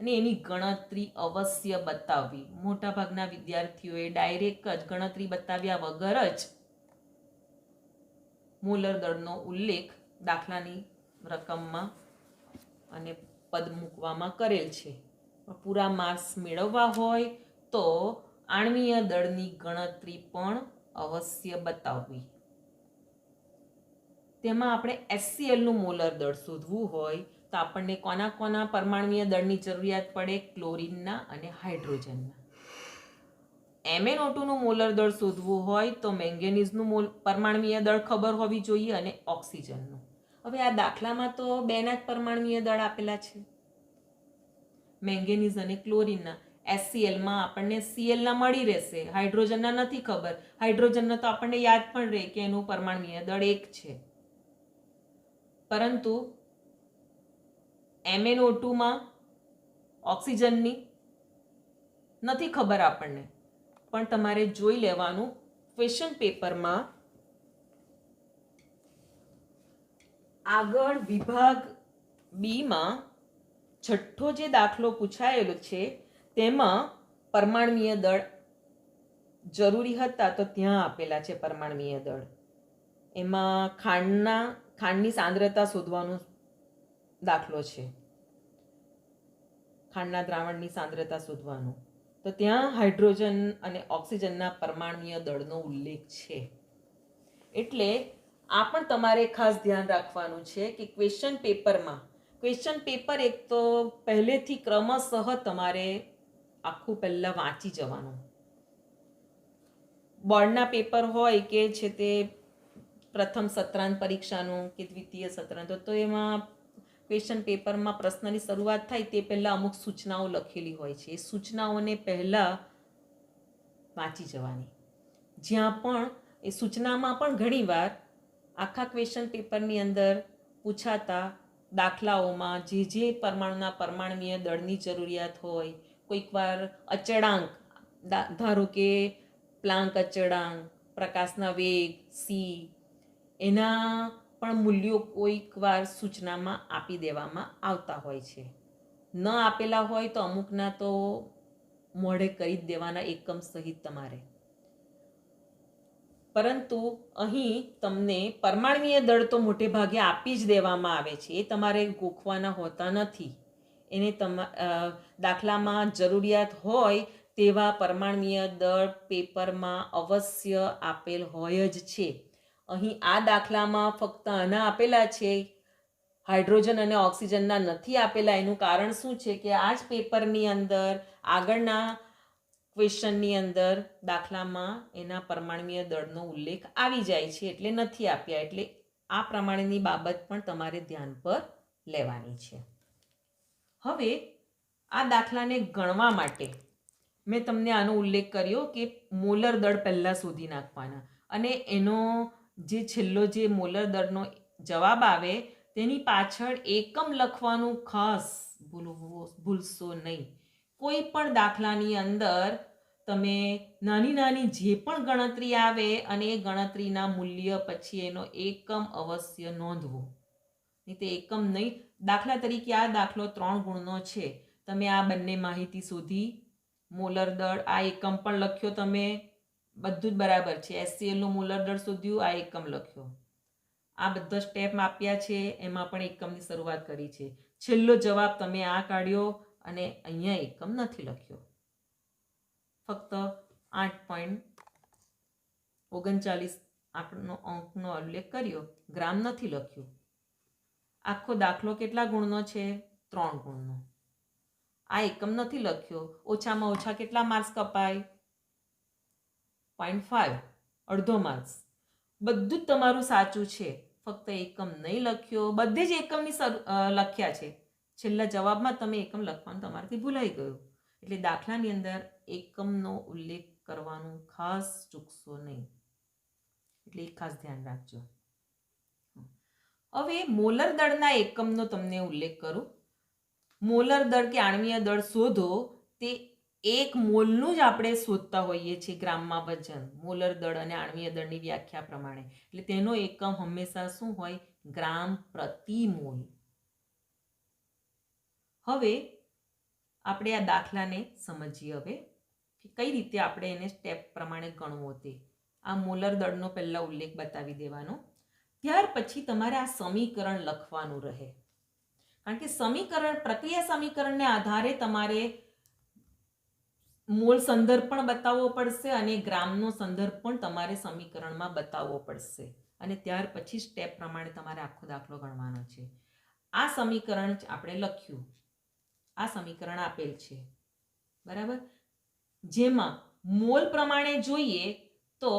અને એની ગણતરી અવશ્ય બતાવવી. મોટાભાગના વિદ્યાર્થીઓએ ડાયરેક્ટ જ ગણતરી બતાવ્યા વગર જ મોલર દળનો ઉલ્લેખ દાખલાની રકમમાં અને પદ મૂકવામાં કરેલ છે. પૂરા માર્ક્સ મેળવવા હોય તો આણ્વીય દળની ગણતરી પણ અવશ્ય બતાવવી. તેમાં આપણે HCl નું મોલર દળ શોધવું હોય તો આપણને કોના કોના પરમાણ્વીય દળની જરૂરિયાત પડે? ક્લોરીનના અને હાઇડ્રોજનના. MnO2 નું મોલર દળ શોધવું હોય તો મેંગેનીઝનું પરમાણ્વીય દળ ખબર હોવી જોઈએ અને ઓક્સિજનનું. હવે આ દાખલામાં તો બેના જ પરમાણ્વીય દળ આપેલા છે, મેંગેનીઝ અને ક્લોરીનના. HCl માં આપણને Cl ના મળી રહેશે, હાઇડ્રોજનના નથી ખબર. હાઇડ્રોજનના તો આપણને યાદ પણ રહે કે એનું પરમાણ્વીય દળ 1 છે. પરંતુ MnO2 માં ઓક્સિજનની નથી ખબર આપણને, પણ તમારે જોઈ લેવાનું. ક્વેશ્ચન પેપરમાં આગળ વિભાગ બી માં છઠ્ઠો જે દાખલો પૂછાયેલો છે તેમાં પરમાણ્વીય દળ જરૂરી હતા તો ત્યાં આપેલા છે પરમાણ્વીય દળ. એમાં ખાંડની સાંદ્રતા શોધવાનો દાખલો છે, ખાંડના દ્રાવણની સાંદ્રતા શોધવાનો. તો ત્યાં હાઇડ્રોજન અને ઓક્સિજનના પરમાણ્વીય દળનો ઉલ્લેખ છે. એટલે આ પણ તમારે ખાસ ધ્યાન રાખવાનું છે કે ક્વેશ્ચન પેપર એક તો પહેલેથી ક્રમશઃ તમારે આખું પહેલાં વાંચી જવાનું. બોર્ડના પેપર હોય કે છે તે પ્રથમ સત્રાંત પરીક્ષાનું કે દ્વિતીય સત્રાંત, તો એમાં ક્વેશ્ચન પેપરમાં પ્રશ્નની શરૂઆત થાય તે પહેલાં અમુક સૂચનાઓ લખેલી હોય છે. એ સૂચનાઓને પહેલાં વાંચી જવાની. જ્યાં પણ એ સૂચનામાં પણ ઘણીવાર આખા ક્વેશ્ચન પેપરની અંદર પૂછાતા દાખલાઓમાં જે પરમાણુના પરમાણ્વીય દળની જરૂરિયાત હોય, કોઈક વાર અચળાંક, ધારો કે પ્લાન્ક અચળાંક, પ્રકાશના વેગ c, એના પણ મૂલ્યો કોઈક વાર સૂચનામાં આપી દેવામાં આવતા હોય છે. ન આપેલા હોય તો અમુકના તો મોઢે કરી જ દેવાના એકમ સહિત તમારે. પરંતુ અહીં તમને પરમાણ્વીય દળ તો મોટે ભાગે આપી જ દેવામાં આવે છે, એ તમારે ગોખવાના હોતા નથી. એને દાખલામાં જરૂરિયાત હોય તેવા પરમાણ્વીય દળ પેપરમાં અવશ્ય આપેલ હોય જ છે. અહીં આ દાખલામાં ફક્ત આના આપેલા છે, હાઇડ્રોજન અને ઓક્સિજનના નથી આપેલા. એનું કારણ શું છે કે આ જ પેપરની અંદર આગળના ક્વેશ્ચનની અંદર દાખલામાં એના પરમાણ્વીય દળનો ઉલ્લેખ આવી જાય છે, એટલે નથી આપ્યા. એટલે આ પ્રમાણેની બાબત પણ તમારે ધ્યાન પર લેવાની છે. હવે આ દાખલાને ગણવા માટે મેં તમને આનો ઉલ્લેખ કર્યો કે મોલર દળ પહેલાં શોધી નાખવાના અને એનો જે છેલ્લો જે મોલર દળનો જવાબ આવે તેની પાછળ એકમ લખવાનું ખાસ ભૂલશો નહીં. કોઈ પણ દાખલાની અંદર તમે નાની નાની જે પણ ગણતરી આવે અને એ ગણતરીના મૂલ્ય પછી એનો એકમ અવશ્ય નોંધવો. નહીં તે એકમ નહીં. દાખલા તરીકે આ દાખલો 3 ગુણનો છે. તમે આ બંને માહિતી શોધી, મોલર દળ, આ એકમ પણ લખ્યો તમે, બધું જ બરાબર છે. HClનું મોલર દળ શોધ્યું, આ એકમ લખ્યો. આ બધા સ્ટેપ આપ્યા છે, એમાં પણ એકમની શરૂઆત કરી છે. છેલ્લો જવાબ તમે આ કાઢ્યો અને અહીંયા એકમ નથી લખ્યો. ફક્ત 8.39 અંકનો ઉલ્લેખ કર્યો, ગ્રામ નથી લખ્યું. આખો દાખલો કેટલા ગુણનો છે? 3 ગુણનો. આ એકમ નથી લખ્યો. ઓછામાં ઓછા કેટલા માર્ક્સ કપાય? 0.5, અડધો માર્ક્સ. બધું જ તમારું સાચું છે, ફક્ત એકમ નહીં લખ્યો. બધે જ એકમની લખ્યા છે. છેલ્લા જવાબમાં તમે એકમ લખવાનું તમારાથી ભૂલાઈ ગયું. એટલે દાખલાની અંદર એકમનો ઉલ્લેખ કરવાનું ખાસ ચૂકશો નહીં. એટલે ખાસ ધ્યાન રાખજો. હવે મોલર દળના એકમનો તમને ઉલ્લેખ કરું. મોલર દળ કે આણ્વીય દળ શોધો તે 1 મોલનું જ આપણે શોધતા હોઈએ છીએ ગ્રામમાં વજન. મોલર દળ અને આણ્વીય દળની વ્યાખ્યા પ્રમાણે. એટલે તેનો એકમ હંમેશા શું હોય? ગ્રામ પ્રતિ મોલ. હવે આપણે આ દાખલાને સમજીએ હવે કે કઈ રીતે આપણે એને સ્ટેપ પ્રમાણે ગણવો તે. આ મોલર દળનો પહેલા ઉલ્લેખ બતાવી દેવાનો. ત્યાર પછી તમારે આ સમીકરણ લખવાનું રહે. કારણ કે પ્રક્રિયા સમીકરણને આધારે તમારે મોલ સંદર્ભ પણ બતાવવો પડશે અને ગ્રામનો સંદર્ભ પણ તમારે સમીકરણમાં બતાવવો પડશે. અને ત્યાર પછી સ્ટેપ પ્રમાણે તમારે આખો દાખલો ગણવાનો છે. આ સમીકરણ આપણે લખ્યું. આ સમીકરણ આપેલ છે, બરાબર. જેમાં મોલ પ્રમાણે જોઈએ તો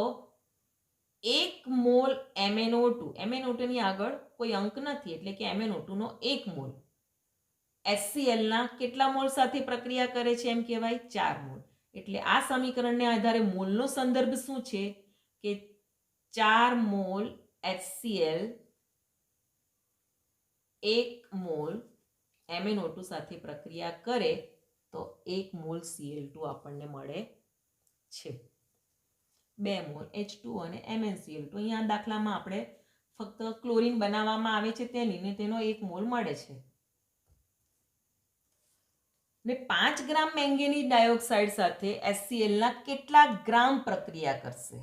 1 મોલ MnO2 ની આગળ કોઈ અંક નથી, એટલે કે MnO2 નો 1 મોલ HClના કેટલા મોલ સાથે પ્રક્રિયા કરે છે? એમ કહેવાય 4 મોલ. એટલે આ સમીકરણને આધારે મોલનો સંદર્ભ શું છે કે 4 મોલ HCl 1 મોલ MnO2 સાથે પ્રક્રિયા કરે તો 1 મોલ Cl2 આપણને મળે છે. 2 મોલ H2 અને MnCl2. અહીંયા દાખલામાં આપણે ફક્ત ક્લોરીન બનાવવામાં આવે છે તેનો 1 મોલ મળે છે. ને 5 ગ્રામ મેંગેનીઝ ડાયોક્સાઇડ સાથે HClના કેટલા ગ્રામ પ્રક્રિયા કરશે?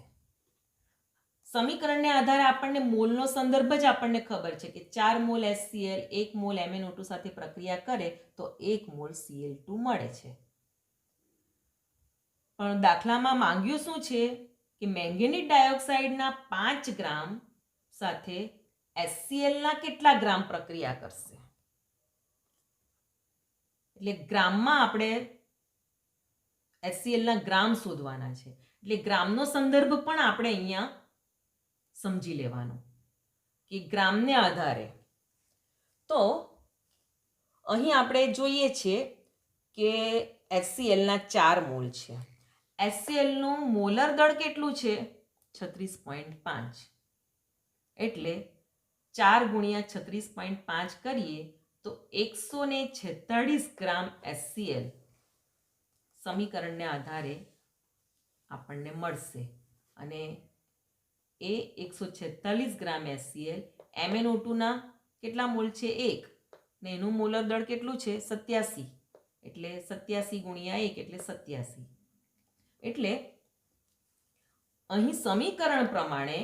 સમીકરણને આધારે આપણને મોલનો સંદર્ભ જ આપણને ખબર છે કે 4 મોલ HCl 1 મોલ MnO2 સાથે પ્રક્રિયા કરે તો 1 મોલ Cl2 મળે છે. પણ દાખલામાં માંગ્યું શું છે કે મેંગેનીઝ ડાયોક્સાઇડના 5 ગ્રામ સાથે HClના કેટલા ગ્રામ પ્રક્રિયા કરશે? એટલે ગ્રામમાં આપણે HClના ગ્રામ શોધવાના છે. એટલે ગ્રામનો સંદર્ભ પણ આપણે અહીંયા સમજી લેવાનો કે ગ્રામને આધારે. તો અહીં આપણે જોઈએ છે કે HClના 4 મોલ છે. HClનું મોલર દળ કેટલું છે? 36.5. એટલે 4 ગુણ્યા 36.5 કરીએ તો 146 ગ્રામ HCl સમીકરણને આધારે આપણને મળશે. અને એ 146 ગ્રામ HCl MnO2ના કેટલા મોલ છે? 1. ને એનું મોલર દળ કેટલું છે? 87. એટલે 87 ગુણ્યા 1 એટલે 87. એટલે અહીં સમીકરણ પ્રમાણે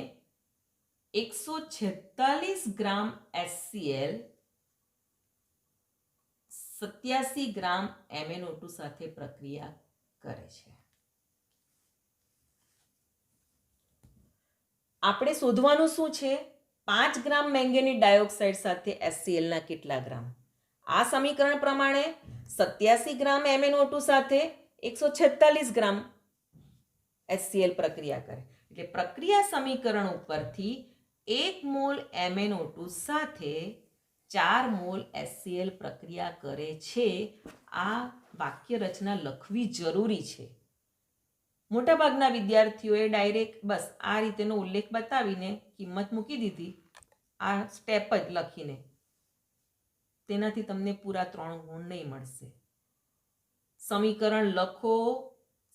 146 ગ્રામ HCl 87 ગ્રામ MnO2 સાથે પ્રક્રિયા કરે છે. આપણે શોધવાનું શું છે? 5 ગ્રામ મેંગેનીઝ ડાયોક્સાઇડ સાથે HClના કેટલા ગ્રામ? આ સમીકરણ પ્રમાણે 87 ગ્રામ MnO2 સાથે 146 ગ્રામ HCl પ્રક્રિયા કરે. એટલે પ્રક્રિયા સમીકરણ ઉપરથી 1 મોલ MnO2 સાથે 4 મોલ HCl પ્રક્રિયા કરે છે, આ વાક્ય રચના લખવી જરૂરી છે. મોટાભાગના વિદ્યાર્થીઓએ ડાયરેક્ટ બસ આ રીતેનો ઉલ્લેખ બતાવીને કિંમત મૂકી દીધી, આ સ્ટેપ જ લખીને. તેનાથી તમને પૂરા 3 ગુણ નહીં મળશે. સમીકરણ લખો,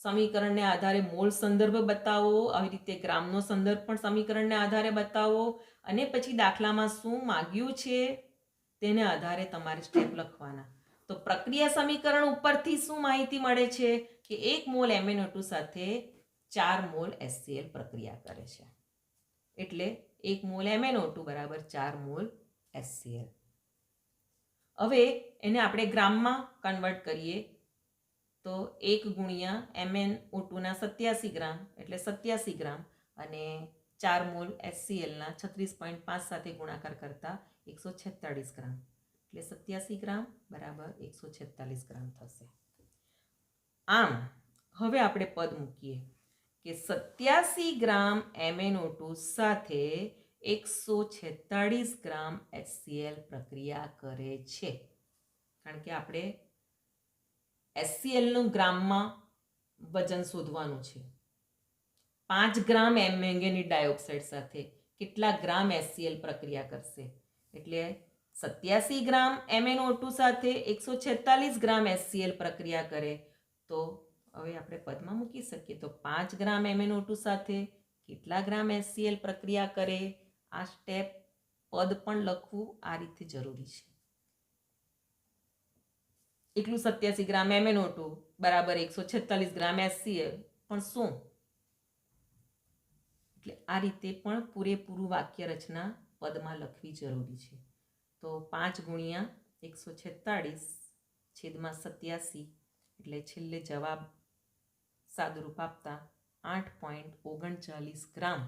સમીકરણને આધારે મોલ સંદર્ભ બતાવો, આવી રીતે ગ્રામનો સંદર્ભ પણ સમીકરણને આધારે બતાવો, અને પછી દાખલામાં શું માગ્યું છે તેને આધારે તમારે સ્ટેપ લખવાના. તો પ્રક્રિયા સમીકરણ ઉપરથી શું માહિતી મળે છે કે 1 મોલ MnO2 સાથે 4 મોલ HCl પ્રક્રિયા કરે છે, એટલે 1 મોલ MnO2 બરાબર 4 મોલ HCl. હવે એને આપણે ગ્રામમાં કન્વર્ટ કરીએ તો 1 ગુણ્યા MnO2 ના 87 ગ્રામ એટલે 87 ગ્રામ, અને 4 મોલ HClના 36.5 સાથે ગુણાકાર કરતા 146 ગ્રામ, એટલે 87 ગ્રામ બરાબર 146 ગ્રામ થશે. આમ હવે આપણે પદ મૂકીએ કે 87 ગ્રામ MnO2 સાથે 146 ગ્રામ HCl પ્રક્રિયા કરે છે. કારણ કે આપણે HClનું ગ્રામમાં વજન શોધવાનું છે. 5 ગ્રામ મેંગેનીઝ ડાયોક્સાઇડ સાથે કેટલા ગ્રામ HCl પ્રક્રિયા કરશે, એટલે 87 ગ્રામ MnO2 સાથે 146 ગ્રામ HCl પ્રક્રિયા કરે, તો હવે આપણે પદમાં મૂકી શકીએ. તો 5 ગ્રામ MnO2 સાથે કેટલા ગ્રામ HCl પ્રક્રિયા કરે, આ સ્ટેપ પદ પણ લખવું આ રીતે જરૂરી છે. એટલું 87 ગ્રામ MnO2 બરાબર 146 ગ્રામ HCl પણ શું, એટલે આ રીતે પણ પૂરેપૂરું વાક્ય રચના પદમાં લખવી જરૂરી છે. તો 5 ગુણ્યા 146 છેદમાં 87, એટલે છેલ્લે જવાબ સાદુરૂપ આપતા 8.39 ગ્રામ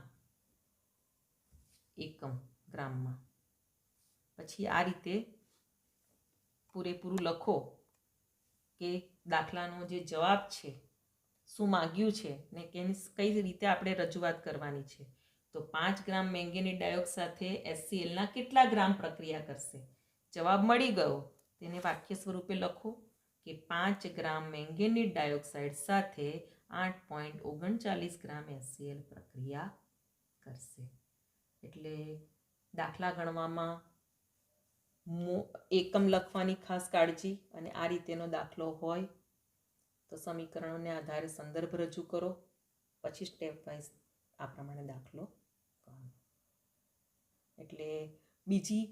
એકમ ગ્રામમાં. પછી આ રીતે પૂરેપૂરું લખો કે દાખલાનો જે જવાબ છે, શું માગ્યું છે ને કઈ રીતે આપણે રજૂઆત કરવાની છે. તો 5 ગ્રામ મેંગેનીઝ ડાયોક્સાઇડ સાથે HClના કેટલા ગ્રામ પ્રક્રિયા કરશે, જવાબ મળી ગયો. તેને વાક્ય સ્વરૂપે લખો કે 5 ગ્રામ મેંગેનીઝ ડાયોક્સાઇડ સાથે 8.39 ગ્રામ HCl પ્રક્રિયા કરશે. એટલે દાખલા ગણવામાં એકમ લખવાની ખાસ કાળજી, અને આ રીતેનો દાખલો હોય તો સમીકરણોને આધારે સંદર્ભ રજૂ કરો, પછી સ્ટેપ વાઇઝ આ પ્રમાણે દાખલો કરો. એટલે બીજી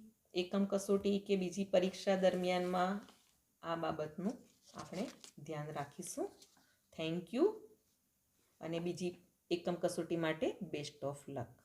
એકમ કસોટી કે બીજી પરીક્ષા દરમિયાનમાં આ બાબતનું આપણે ધ્યાન રાખીશું. થેન્ક યુ, અને બીજી એકમ કસોટી માટે બેસ્ટ ઓફ લક.